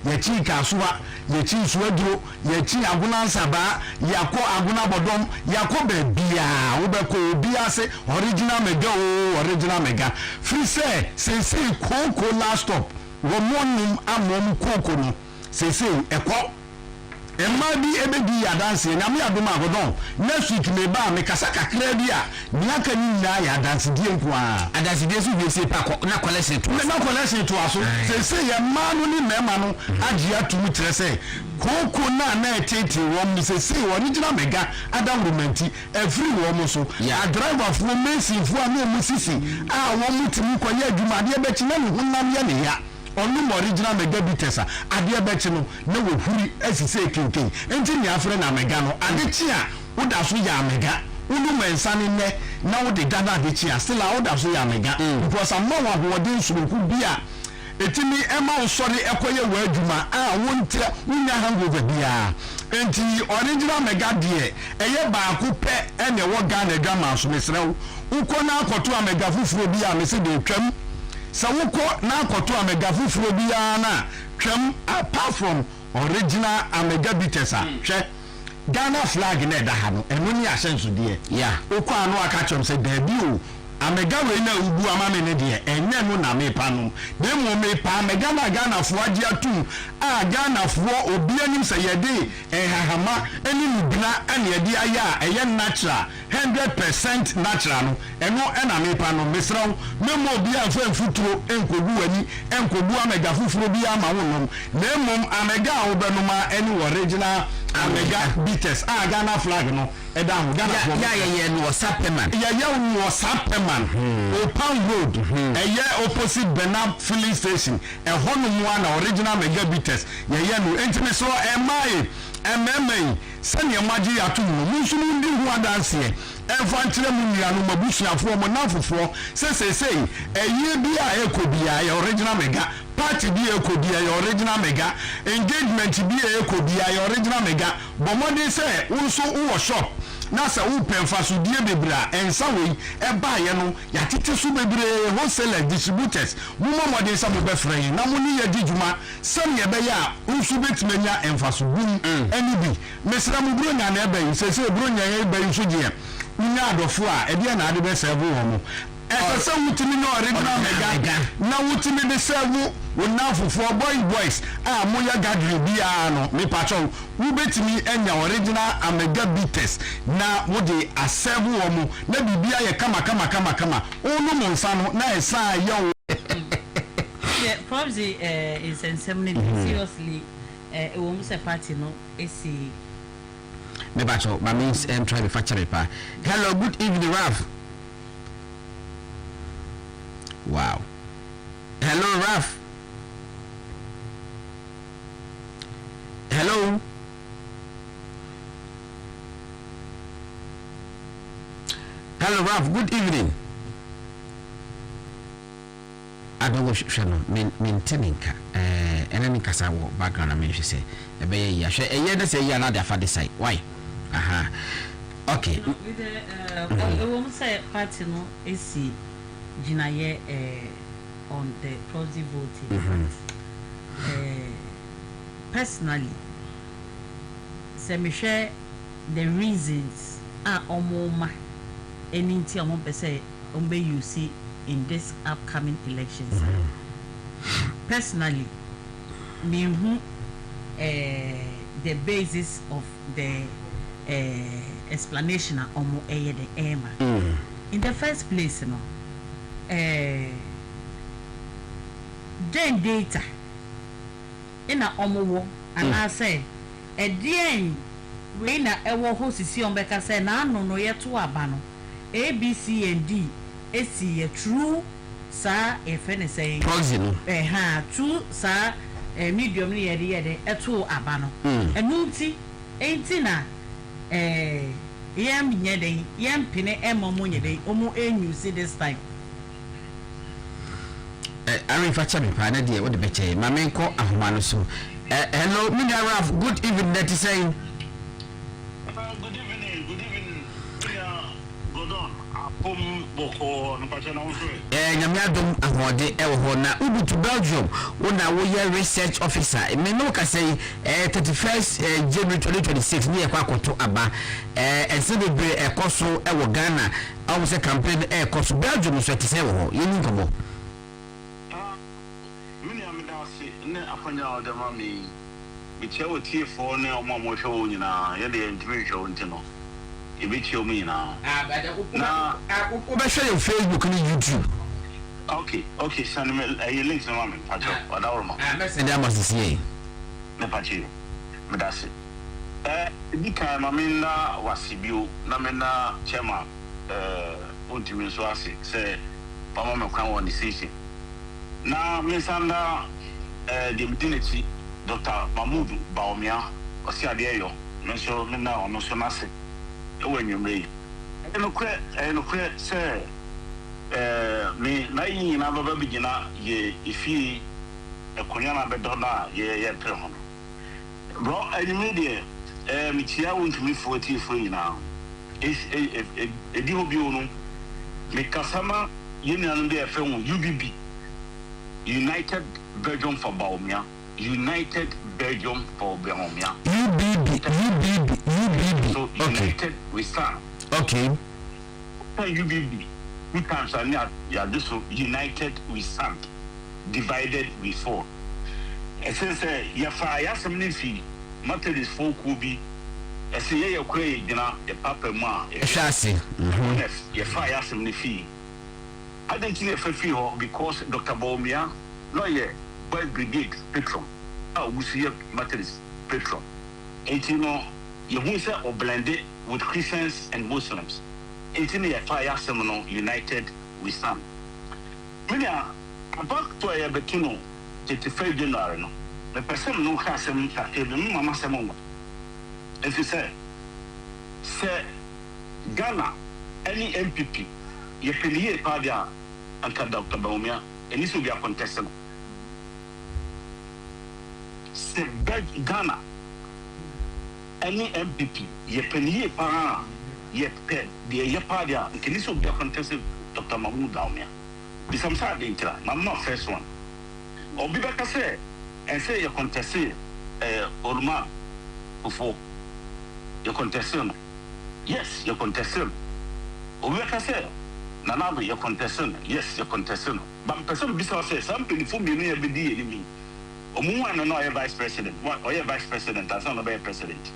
ye chi kasuwa ye chi suaduro ye chi aguna nsaba yakọ aguna bodom yakọ be bia wo be ko bia se original Amega original Amega free se koko last stop wo monum amom koko no se ekọ emma bi ebedi ya dance na me adoma agodon next week me ba me kasa kakra bi a niaka ni na ya dance die nkoa adase die so bi se pa na collection to aso se ya manu ni mema no agi atu kire se koko na etete wo se original Amega adawrumenti every wo mo so a driver for mercy for na mu sisi wo mutimi koye adwuma de be kina ni hunam ya ne ya onu original Amega Bitters ade bechi no na wo huri asise kenken enti ni afre na Amega no ade chi a woda so ya Amega unu mensane ne na wo de dada ade chi a still a woda so ya Amega because am no wa de nsuruku bia etimi ema usori ekoye wa adwuma wonte wunya hangover bia enti original Amega de eye ba ko pe ene wo Ghana drama so mesrew uko na akoto Amega fufuro bia me se de twam sawuko na akoto Amega fufuro bia na twam apart from original Amega Bitters hwe Ghana flag na da ha no eno ni ahyenso de ya uko anu aka chom se da bi o amega we na ubu amame ne de enye no na me pa no de mo me pa amega na Ghana fo agi atum a Ghana fo obi anim se yede hahama eni nubina ane yede aya eye natural 100% natural no eno na me pa no mesraw memo obi anfa mfuturo enkogu wani enkogu amega fufuro bi ama wonom na mom amega a obenoma eni original amega bitters a Ghana flag no eda ho Ghana fo ya no sapman ya no sapman Opan Road eye opposite Benab filling station hono mu na original mega bitters ya no entime so MMA sanya maji atum no munsunu ndi hu adanse enfa nkyere mu nua no mabusuafo mo nafofo sesesei eye bi a ekobia ya original mega party bi ekobia ya original mega engagement bi ekobia ya original mega bomode se unso wo shop na sa wo pemfa so die bebra ensa wei eba ye no ya tete so bebre wholesaler distributors mo momode sa mo befren na mo ni ya dijuma sam ye be ya unso betimanya enfa so bum ani bi mesra mo bro nya na eba yi sese bro nya ye eba yi so je nya adofo a e na ade be serve wo mo esa wutimi no original mega na wutimi be serve wonafofo boys moya gathering bia no me patron wo betimi enya original amega bitters na wo de aserve wo mo na bibia ye kama onu mo nsa no na esa ye yeah probably is seriously wo mo se party no esi me patron my means try to factory pa. Hello, good evening, Ralph. Wow. Hello, Ralph. Hello. Hello, Ralph. Good evening. I don't wish no maintaining enemy kasa wo background am hwe say e be ya hwe e ye say ya na da fa decide why aha okay with the woman say party no esi jinaye on the proxy voting personally say me share the reasons omoma anything omon be say ombe you see in this upcoming elections. Personally, me who the basis of the explanation omo the ema. In the first place, you know, then data in a omo and I say a dien we na ewo host si on beka say na no yet to abano A B C and D. Esi a true sa e fe ne say proxy no true sa medium ni yede eto aba no enu nti enti na yam nyeden yam pine emomo nyeden omo enyu see this time I mean facha me pa na de wo de beche ma me nko ahoma no so hello Mr. Ralph, good evening that is saying good evening Godon boko no pacha na wo nyame adom ahode e wo ho na ubu to Belgium wona wo ye research officer me no ka say 31st January 2026 ni e kwa koto aba ense bebre e koso e wo Ghana awu se campaign e koso Belgium so te say wo ho ye ni nkobo mini ameda se ne akonya o de mami bi che wo tie fo ne o mo hwe wo nyina ye de ntimi hwe wo ntino ebe che o mi na o be share your Facebook and YouTube. Okay, send me a link to mami pacho oda mo message am see me pacho me da se di kan mami na wasibio na me na chema ontimi so ase se pama me kwan won decision na me sanda the dignity Dr Bawumia osi ade yo me so me na ono so na se e wanyumre eno kre se me na yin na baba bigina ye ifi ekonya na be dona ye pre ho bro anyime de me tia wontumi 44 ina edi obi onu me kasama yenu de efe hu UBB United Belgium for Bawumia. United Belgium for Bawumia. UBB. So United we stand. Okay. UBB. we can say this united we stand, divided we fall. Essence ya fire some nifi Methodist folk will be a say ya kwe dina a papa ma shasi ya fire some nifi. I don't think if because Dr Bawumia lawyer boy brigade patron we see Methodist patron. And you know you who say or blended with Christians and Muslims. And you know fire seminal united we stand. Media about to a betuno 31 January no. The person no has some mama semon. If you say Ghana any MPP ye pelier padia and Dr Bawumia and this will be a contestant. Say Ghana any MPP ye pelier para ye pen the ye padia and this will be a contestant Dr Bawumia. Be some side danger. Mama first one. Or be better say and say you contest Olma before you contest him. Yes, you contest him. Or be better say Nanabe you contest him. Yes, you contest him. But person before say something for me near be the enemy. Or more and no vice president. What or your vice president that's not a president.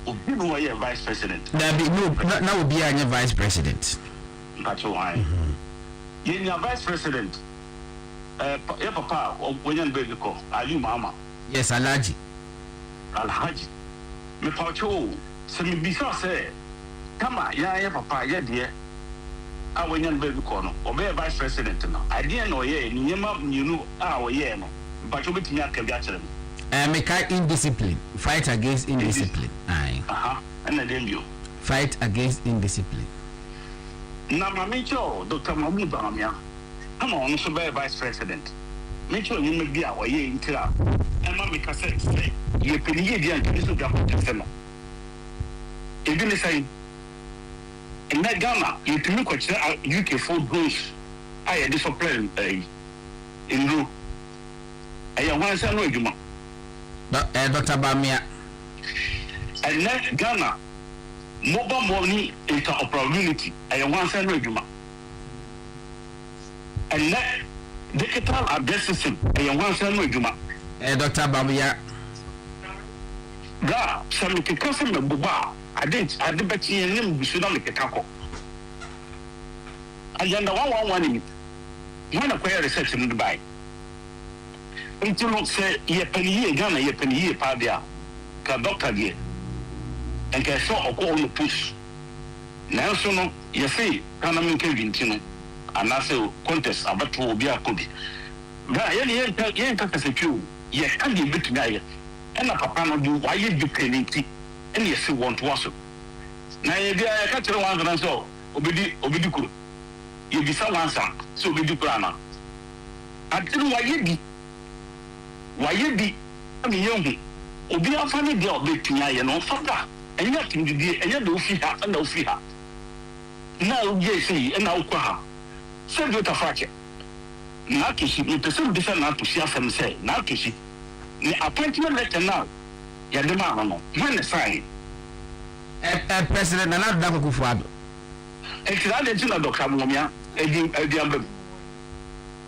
Or be no vice president. There be no now will be a vice president. That's why. Your vice president. Your papa when you baby call are you mama? Yes, Alhaji. Me pacho se me bisa say kama ya papa ya de a when you baby call no o be vice president no I dey no ye ni nyema nyunu a o ye no pacho betimi aka bi a kire me Make indiscipline, fight against indiscipline. Aye. And then you fight against indiscipline. Na mamicho Dr Bawumia I'm on so be vice president. Make sure you make be our year in Tira. And Mammy Cassette say, you can hear the answer to the contestant. Even say, in that Ghana, you can look at UK food goes. I had discipline in Rue. I want to know you, Dr Bawumia. And that Ghana, mobile money interoperability. I want to know you. And that digital address system, I want to know you. Dr Bawumia. Ga, some customer buba. I didn't bet you name should not make a taco. I under 111 when acquire research in Dubai. Until not say, ye penny, Ghana, ye penny, Padia, ka doctor ye, and can show a call you push. Now, so no, you say, can I make a vintino, and I say, contest about to be a cookie. Ga, ye ain't a secure, ye can't be bit guy, and a papa no do why you do penalty, and you still want to also. Now, you catch one and so, obedi, you be someone, so we do planner. I tell you why you be, I mean, young, obi a funny girl between I and all father, and you have to be, and you don't see her, and no see her. Now, yes, and now, Quaha. Send you to Fatcher. Not to see, you presume this and not to see us and say, not to see. The appointment letter now, Yadamano, when the sign. President, another Dr Kufuado. Excellent, Dr Bawumia, a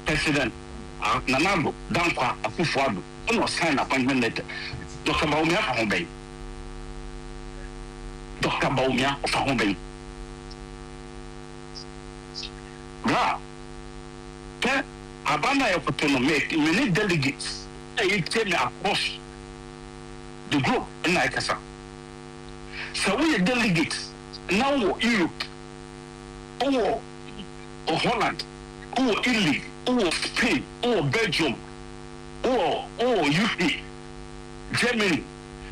President. Nanabo, Dankwa, Akufuado, no sign appointment letter. Dr Bawumia for home. Dr Bawumia for home. Bra, Abana Yapotono make many delegates. They tell me across the group in Naikasa. So we are delegates now Europe, or Holland, or Italy. Or Spain, or Belgium, or UK, Germany.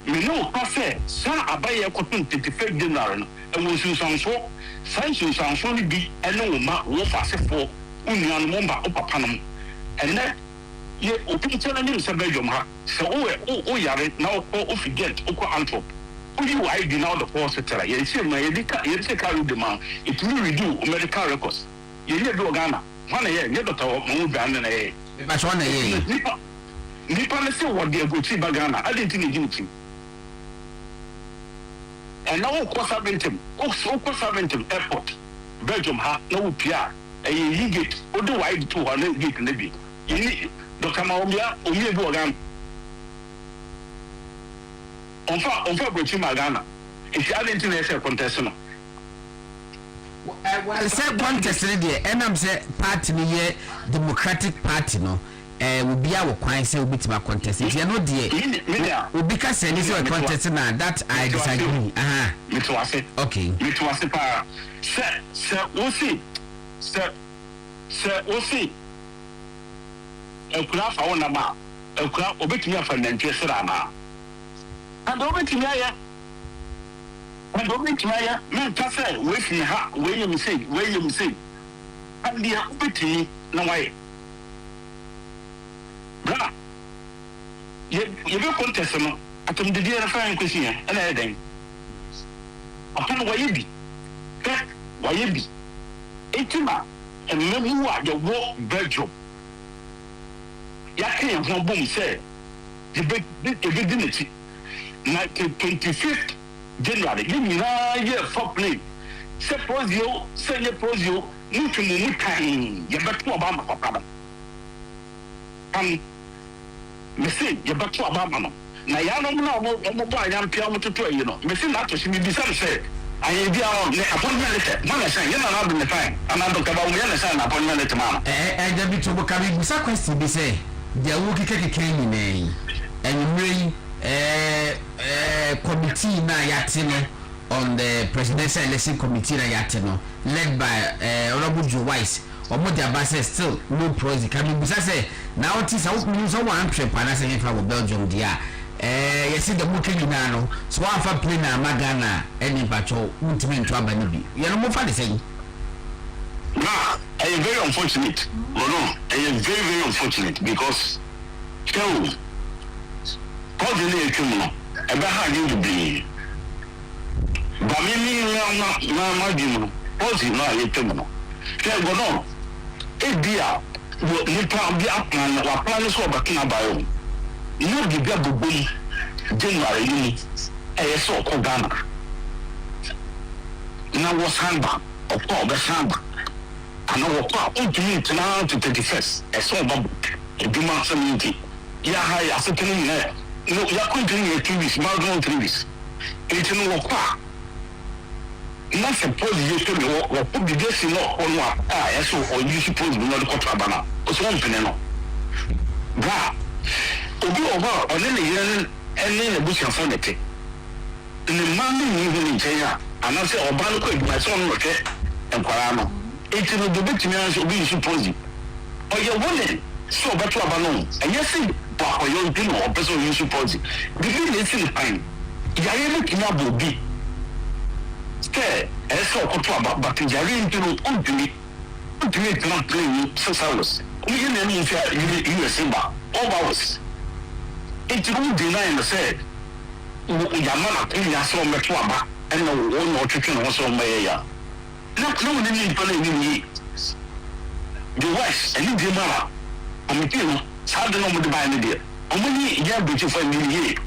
We know Cafe, San Abaya Cotton 25 January, and we should sound so, Science sounds only be a no ma, wolf as a for Union Momba upper Panam. And then, ye open telling him Belgium, so yare now or forget, or Antwerp. Who you I be now the force, etc. You see, my carry the man, it will redo American records. You hear do Ghana. One year, never talk more than a. But 1 year. Nippon say what they go to Bagana. I didn't think him. And now, Cosaventum, also Cosaventum Airport. Belgium ha na wo pia yi gate o de wide to one gate na bi yi Dr Bawumia omi ebi organ onfa brochi magana if you are international contest no say contest there enam say party ni ye Democratic Party no will be our kwan say obi tima contest if you know there obi ka say ni say contest na that I disagree me to ase okay me to ase pa se wo si ekura fa wona ma ekura obetumi afa nantwe sira na and obetumi aya me ta say we fi ha we yem say and dia obetumi na why bra ye be contest no atom de dia na fa nkwesi ya na eden apana wayebi etima ememu a de wo Belgium ya kan ho bom say the big dignity na 25th January ni na ye for play se prozio ni tumu mutan ye beto Obama papa me say ye beto Obama no na ya no na mo bo anya mpia mo toto yi no me say na to shi bi bisa say aye bi a ne appointment letter man say ye na do the fine ana Dr Bawumia na say na appointment letter man da bi to bo ka bi bisa question bi say dia wo kike ni nei enumre committee na yate no on the presidential election committee na yate no led by Honorable Joe Wise omo dia ba say still no proxy can be say na what is how you so one trip and say in for Belgium dia you see the book ni na no so one for play na magana any pacho ultimate to abani bi you know mo fa the say na I am very unfortunate I am very unfortunate because all the new criminal ebe ha dey be ba mi na dimu ozi na ye criminal go no e dia wo ni pa bi aplan wa plan so ba kina ba yo you give ya gbogbo January ni e so ko Ghana na wo samba o be samba ana wo pa o dumi tena to 31st e so ba eduma community ya ha ya sekeni ne no ya continue 2 weeks more than 3 weeks it no wo pa na suppose you to wo put the day no onu a so o you suppose no ko trabana o so mpene no bra obi oba one ne yen ene ne busia fo nete ne man ni ni ncheya ana se oba no ko eduma so no ke enkwara no it no do betimi an so obi suppose o ye wole so beto abano enye ba oyo bi no person you suppose the thing is in fine ya ye look na bobi ke eso ko to aba but ya ye ntino ontumi tena play 6 hours o ye na ni fa you simba all hours it no deny no say ya mana ko ya so meto aba and no twetwe no so maye ya no ni pa na ni the west and the mara amitino sada no mo de buy ni dia omuni ya buchi for ni ye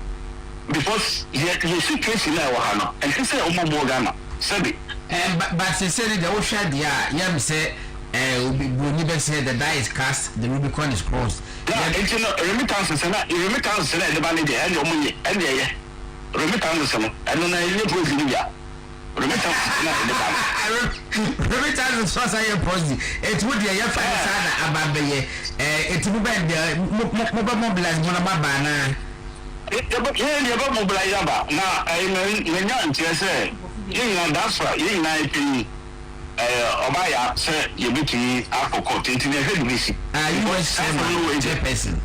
because ye situation na wa hano and he say omo mo Ghana sabi but say the ocean dia ya me say we be say the die is cast the Rubicon is crossed yeah it's no remittance na de ba ni dia and omunye and ye remittance no and na ye prozi ni dia remittance na de ba remittance so say prozi it would ya fa sada ababe it would be the mobilize mo na baba na ye ba mobilize ba na me nya ntie say ye na that's why ye na epi oba ya say ye biti akoko tintin e hwe bisi you was say person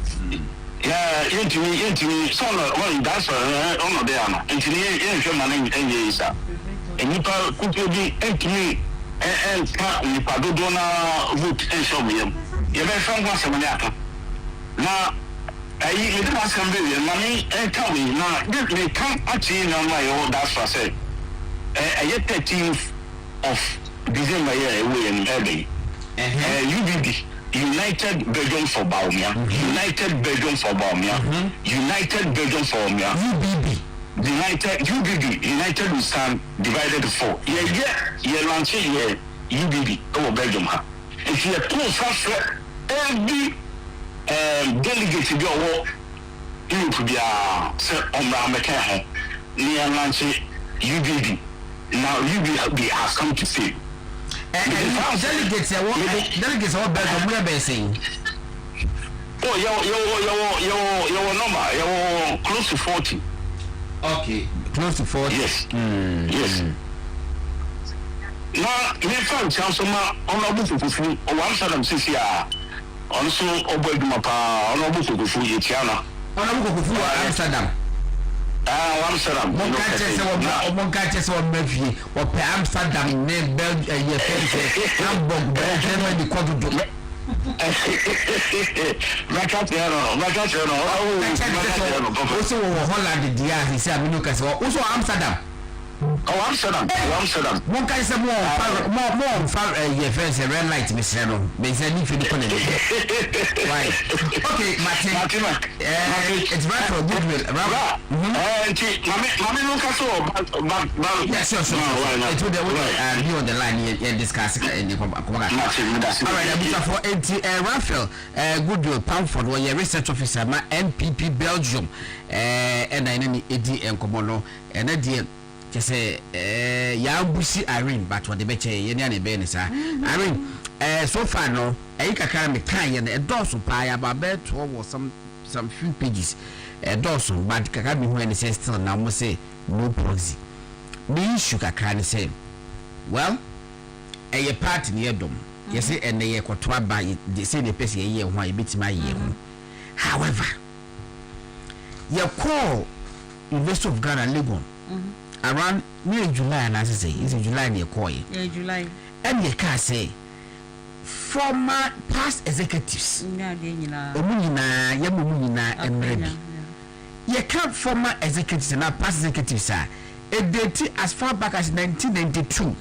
yeah yentimi so no well that's why ono de ana intini ye hwe ma na enye isa enipa kutobi entimi pa ni padodo na vote ensure me ye be fa ngwa semani aka na ayi me de asambe ye na ni enkawe na de kan achi na ma yo that's why say 13th of December ye we in Ebe UBB United Belgium for Bawumia United Belgium for Bawumia United Belgium for Bawumia UBB United we stand divided for ye launch ye UBB over Belgium. If you are too fast, every delegate to go, you could be on the American near Nancy UBB. Now UBB has come to stay. Delegates are Belgium. We are basing. Oh, your number, you're close to 40. Okay, close to 40. Yes. Yes. Now, we found Chancellor Honorable Fufu, or one side of CCR, also Obedumapa, Honorable Fufu, Yetiana. Honorable Fufu, Amsterdam. Amsterdam. One catches on Murphy, or Amsterdam, name Belgium, Hamburg, Belgium, the quarter. Also Holland, he said, also Amsterdam. Oh, Amsterdam. One can say more your friends, a red light, Miss Reno. They said, if you depend on it. Right. Okay, Martin. It's right for goodwill. Yes, sure. It would be on the line and discuss in the all right, for Raphael, goodwill, Pamford, where your research officer, my NPP Belgium, and I know AD and Comono, and a dear. Say ya busi Irene but what the beche ye na be ni sa Irene so far no kakara me kan ye na doso pa ya ba be to was some few pages doso but kakara me hu any say still na mo say no proxy me issue kakara ni say well ye part ni edom ye say and ye kwoto aba ye say the person ye ho ye betima ye ho however ye call University of Ghana Legon around near July, and as I say, it's in July near Koi. Yeah, July. And you can say former past executives. Omunina, Yamuna, and Remy. You can't former executives and past executives are a date as far back as 1992.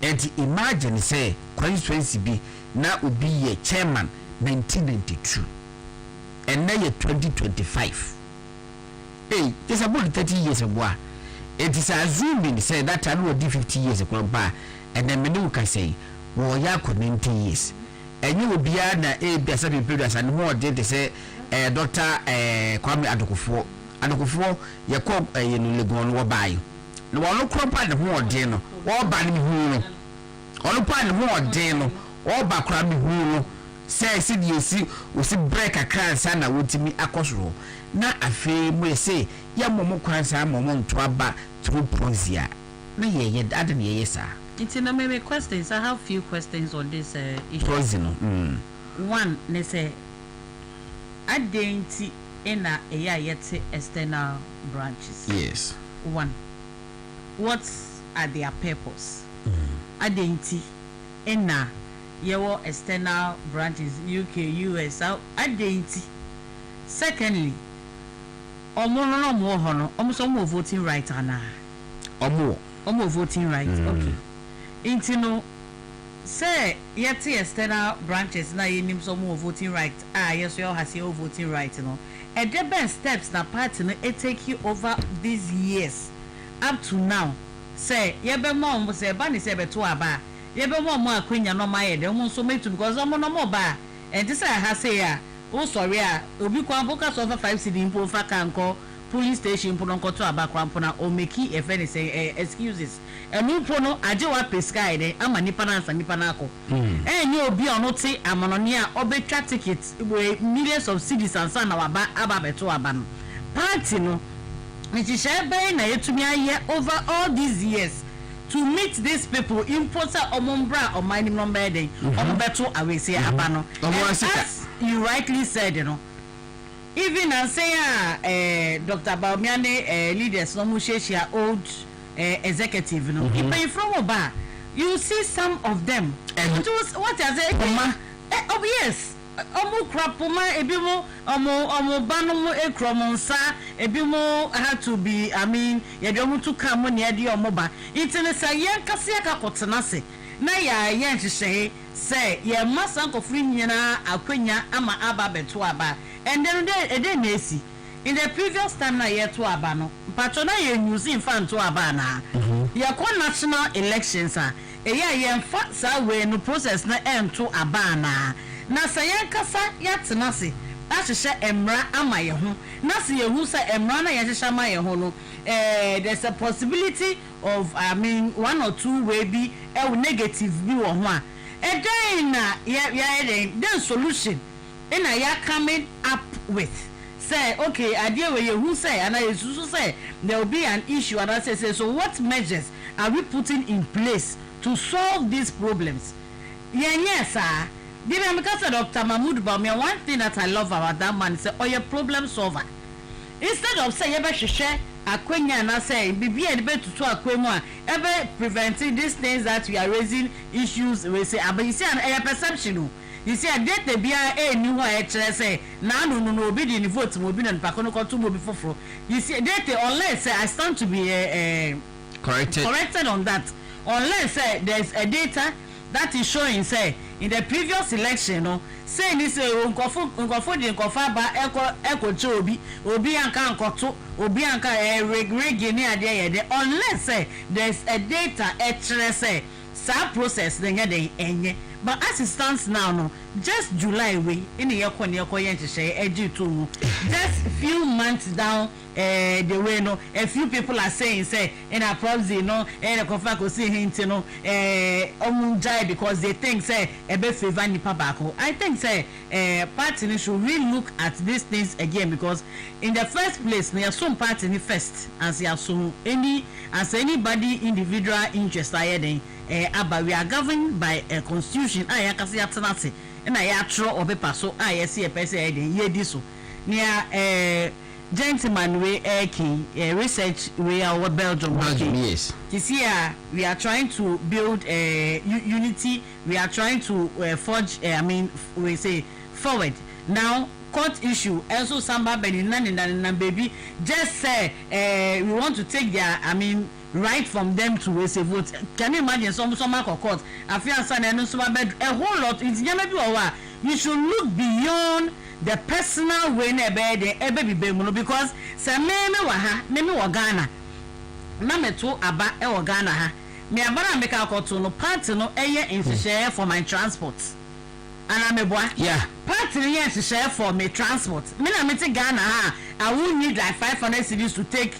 And imagine, say, constituency be now would be a chairman 1992. And now you're 2025. Hey, there's about 30 years ago. It is assuming say that time would be 50 years ago, and then many can say, well, ya could 90 years. And you will be an a best period and more did they say, Dr. Kwame Adokufo, you call a Legon or by. No one crop at the more deno, or by me who, or upon more deno, or by Kwame who. Say, you see, we see break a crown, son, I would to me a crossroad. Not a fame, we say, ya momo kwansa momo ntwaba through Ponzia. Na ye adan ye sir. It's in a many questions. I have few questions on this issue. Ponzino. One, they say, I didn't in a yet external branches. Yes. One, what are their purpose? I didn't in a your external branches, UK, US. I didn't. Secondly, almost voting right ana. Almost voting right. Okay. Intino say yet external branches na yenim some voting right. Yes, you all has your voting right, you know. And the best steps na party no it take you over these years up to now. Say yebe mom say bani say beto aba. Yebe mom akwenya no ma ye de mo so metu because omo no mo ba. And this I have say ya. Oh sorry obi kwa boka so for 5 cedi mpo fa kanko police station mpo nko to abakwa mpo na o make e fe say excuses enu mpo no aje wa pesca ide ama nipa na ansa nipa na akọ enye obi ono te amonone a obetwa tickets millions of cedis ansa na waba aba beto aba no party no nchihye be na yetumi aye over all these years to meet these people importer omombra or mining number dey omobeto awese aba no. You rightly said, you know. Even as say Dr Bawumia leaders no musheshia old executive, you know. If you from Oba, you see some of them. What I say? Oh yes. Omo krapoma ebimo omo banomo ekromonsa ebimo had to be I mean ye de omo to come near the omo ba. Itinesa yen kase akakotena se. Na ya yen hyehe say ye masan kofri nyina akwanya ama aba beto aba and then na esi in the previous time na ye to aba no mpacho na ye news in fan to aba na ye ko national elections eya yemfa sa we no process na ento abana na sayen kasa yatena se ahyehyɛ emra ama ye ho na se ye hu sa emra na ye hyehyɛ ama ye ho no there's a possibility of one or two way be negative bi wo ho a then na then solution na ya coming up with say okay idea we who say and I say there will be an issue and I say so what measures are we putting in place to solve these problems? Yes sir. Because Dr. Bawumia, one thing that I love about that man is say, oh, you're problem solver. Instead of saying, you share akwenya and I say, be to akwenya, ever preventing these things that we are raising issues, we say, but you see, an perception. You see, I did the BIA new say, no, be the vote, will be on Pacono to before. You see, unless I stand to be corrected on that, unless there's a data that is showing, say, in the previous election, no, say this unkofo the nkofa ba eko chobi obi anka nkoto obi anka reg ni ade ye unless say there's a data say sa process then dey enye but as it stands now no just July way in the just few months down the way no a few people are saying say in a probably no the confa go see hint no omunjai because they think say e be favor nipa bako. I think say party should really look at these things again because in the first place there some party first as there so anybody individual interest then but we are governed by a constitution ayakasi atenase na ya tro obepa so ayesi e pese ye di so near gentleman we research we are Belgium yes this year we are trying to build unity, we are trying to forge we say forward now court issue also samba benin baby just say we want to take their right from them to raise a vote. Can you imagine some court I feel a whole lot it's never you should look beyond the personal way because say me wa Ghana na me to aba e Ghana ha me abara make akoto no party no share for my transport and I'm a boy yeah party share for my transport me na me to Ghana ha I will need like 500 cedis to take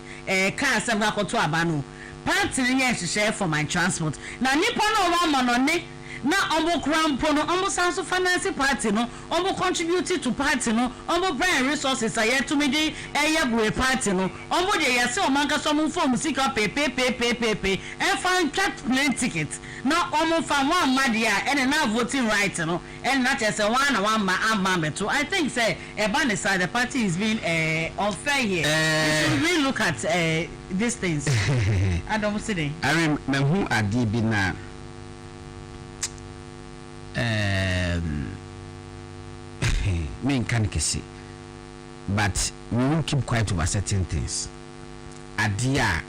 car sem akoto aba no party share for my transport na nipa no wa monone na omo krampo no omo sanso finance party no omo contribute to party no omo brain resources aye to me dey boy party no omo dey yese o manka so mo form sika pay and fan chat plane ticket na omo fa one madia and na voting right no and not just one man beto. I think say ban side the party is being unfair here. We should really look at these things. I don't see them. I remember who are be now. Me can't say, but we will keep quiet over certain things. Adia,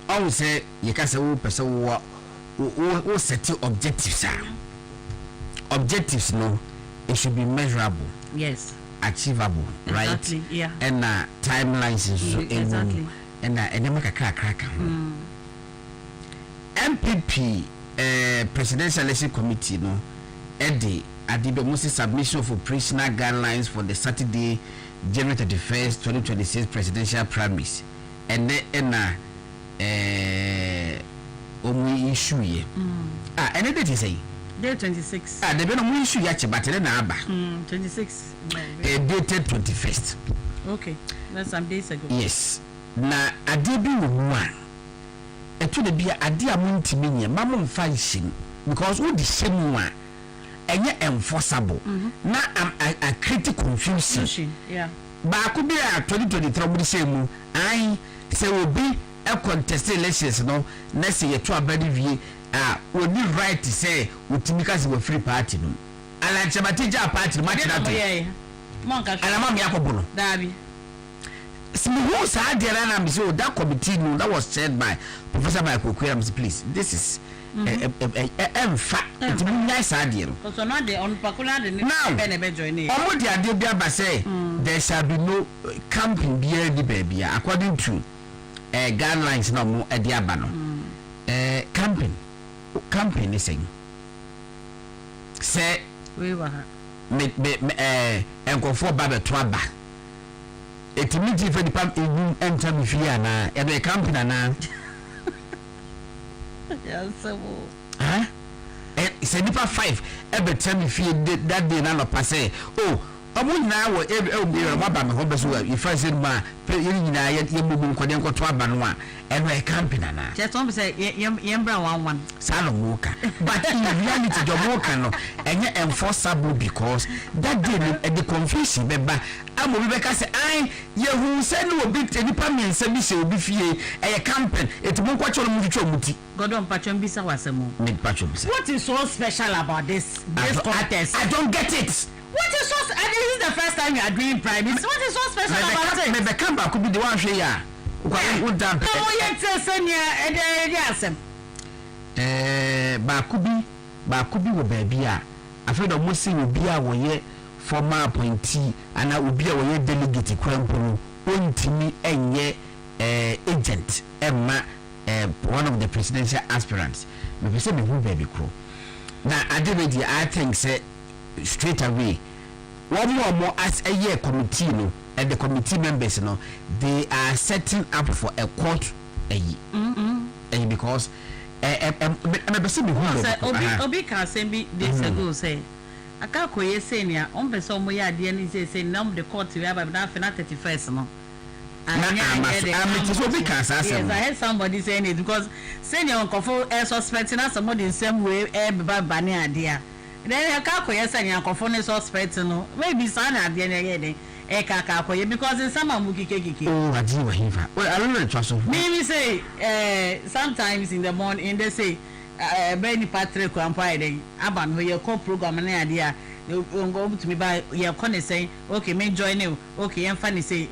I would say you can say person who set objectives are. Objectives no, it should be measurable. Yes. Achievable, exactly, right? Yeah. And timelines is so exactly. And then make a crack. MPP Presidential Election Committee no. Eddie Adibe Moses submission of operational guidelines for the Saturday, January 31st, 2026 presidential primaries. And then omu issue ye. And then say day 26. They be no issue yache but then na aba. 26. Dated 21st. Okay. That's some days ago. Yes. Na Adibe wo a eto de bia ade a muntimi nye mamo mfa nhyim because wo di hyem a enye enforceable na a critical confusion yeah ba ko bi a 2023 mo di hyem ai se obi e contest elections no na se yeto abadi wie a oni right say utimi ka se we free party no ala chabatija party match na to monka ala mam yakobo no dabi who said that committee that was chaired by Professor Michael Kwame, please, this is fact. It nice idea. So now the on particular the now say there shall be no camping beer the baby according to guidelines no more at the abano camping campaign saying say we were me enkofo ba beto aba etimi ti fe dipa enta mi fi ana e be campaign ana yes so say dipa 5 e be tell me fi that day na no pass oh omo nyina wo e ba me ho be so if I said ma yiri nyina ye bubu nkode nkoto aba no a e no e campaign ana just want to say yembra 11 salo woka but in reality the woka no enye enforceable because that day the confusion beba amo bi beka say ai ye hu say no obi nipa mensa bi se obi fie e campaign etimo kwacho no mutwa muti godon patron bisa wasemo mid patron bisa what is so special about this contest? I don't get it. What is so and this is the first time you are doing primaries. What is so special about it? Me be come back could be the one hwe ya wo damp no yet senior e asem ba kubi wo ba bia afred o mo se obi a wo ye former appointee ana obi a wo ye delegate kwampo ontimi enye agent emma one of the presidential aspirants me say me hu baby kro na adebedi I think say straight away one more as a year committee no and the committee members no they are setting up for a court because obi can say be this ago say aka koye say nia on be so mo ya de ni say nam the court we have na 31st no so obi can say yes I heard somebody saying it because say nia on kofo suspecting as somebody in same way be bani adia then aka koye say nia kofo ne suspect no maybe sana adia na ye kaka koye because in some amuki keke oh aji wa hiva well I don't know trust of me say sometimes in the morning they say Benny Patrick Kwampai dey aban we your co program na ade go to me by your corner saying okay me join you okay and funny say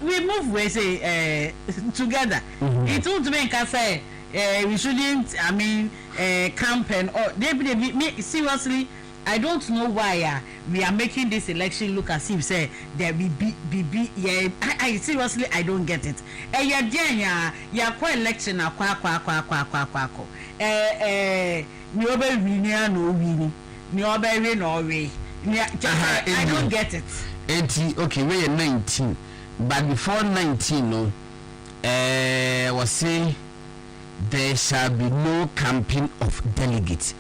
we move we say together it would mean can say we shouldn't I mean campaign or they me seriously I don't know why we are making this election look as if say there will be yeah I seriously I don't get it ya kwa election akwa ni obe wini no wini ni obe we no we I don't get it 80 okay we 19 but before 19 no was say there shall be no campaign of delegates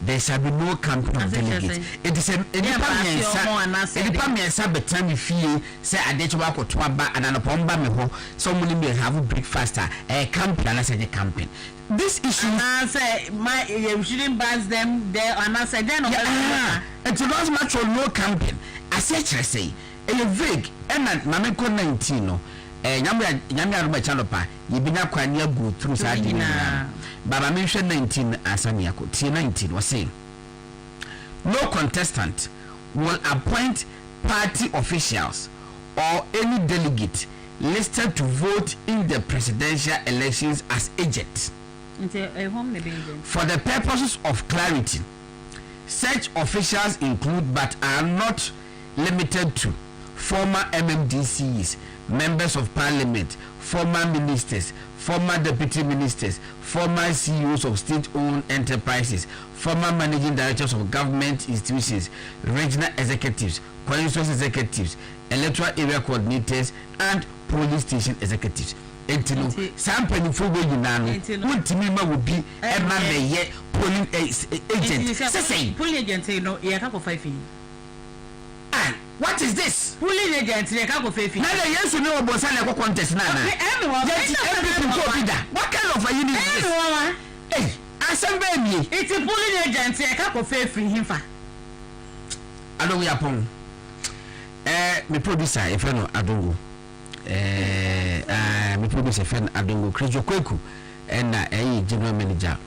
there shall be no campaign of delegates. It is a department betami fee say adechoba kotoa ba and pomba me ho someone may have breakfast a campaign and say campaign. This issue and say my you shouldn't bans them there and I say then it was much or no campaign. I say a vague and mameko 19 no nyamya ruba chalopa yibina kwanya go through sadina baba mention 19 asami yako t 19 was saying no contestant will appoint party officials or any delegate listed to vote in the presidential elections as agents for the purposes of clarity. Such officials include but are not limited to former MMDCs, members of parliament, former ministers, former deputy ministers, former CEOs of state-owned enterprises, former managing directors of government institutions, regional executives, constituency executives, electoral area coordinators, and police station executives. Entino sample for we nano wontimi ma wo bi e ma meye polling agent say polling agent no e ka ko 5 what is this polling agent e ka ko 5 na le yesu no obosa na ko contest na what kind of a unit is this hey assemble me it's a polling agent e ka ko 5 himfa adongo yapon me producer e fe no adongo me producer friend Adongo Krejo Kweku and general manager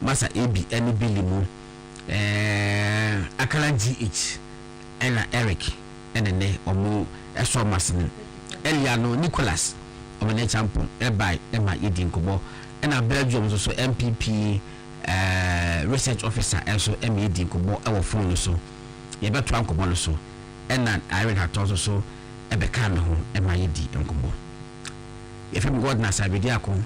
Masa AB and Billy Mo Akala GH and Eric and ne omo Eswa Masin Eliano Nicholas omene champion by Emma Edin Kobo and a Belgium so MPP research officer also Emma Edin Kobo our phone so ye beto ankobo so and Irene hat also so ebe ka me ho e ma yedi enkobo if me god na sabedi akon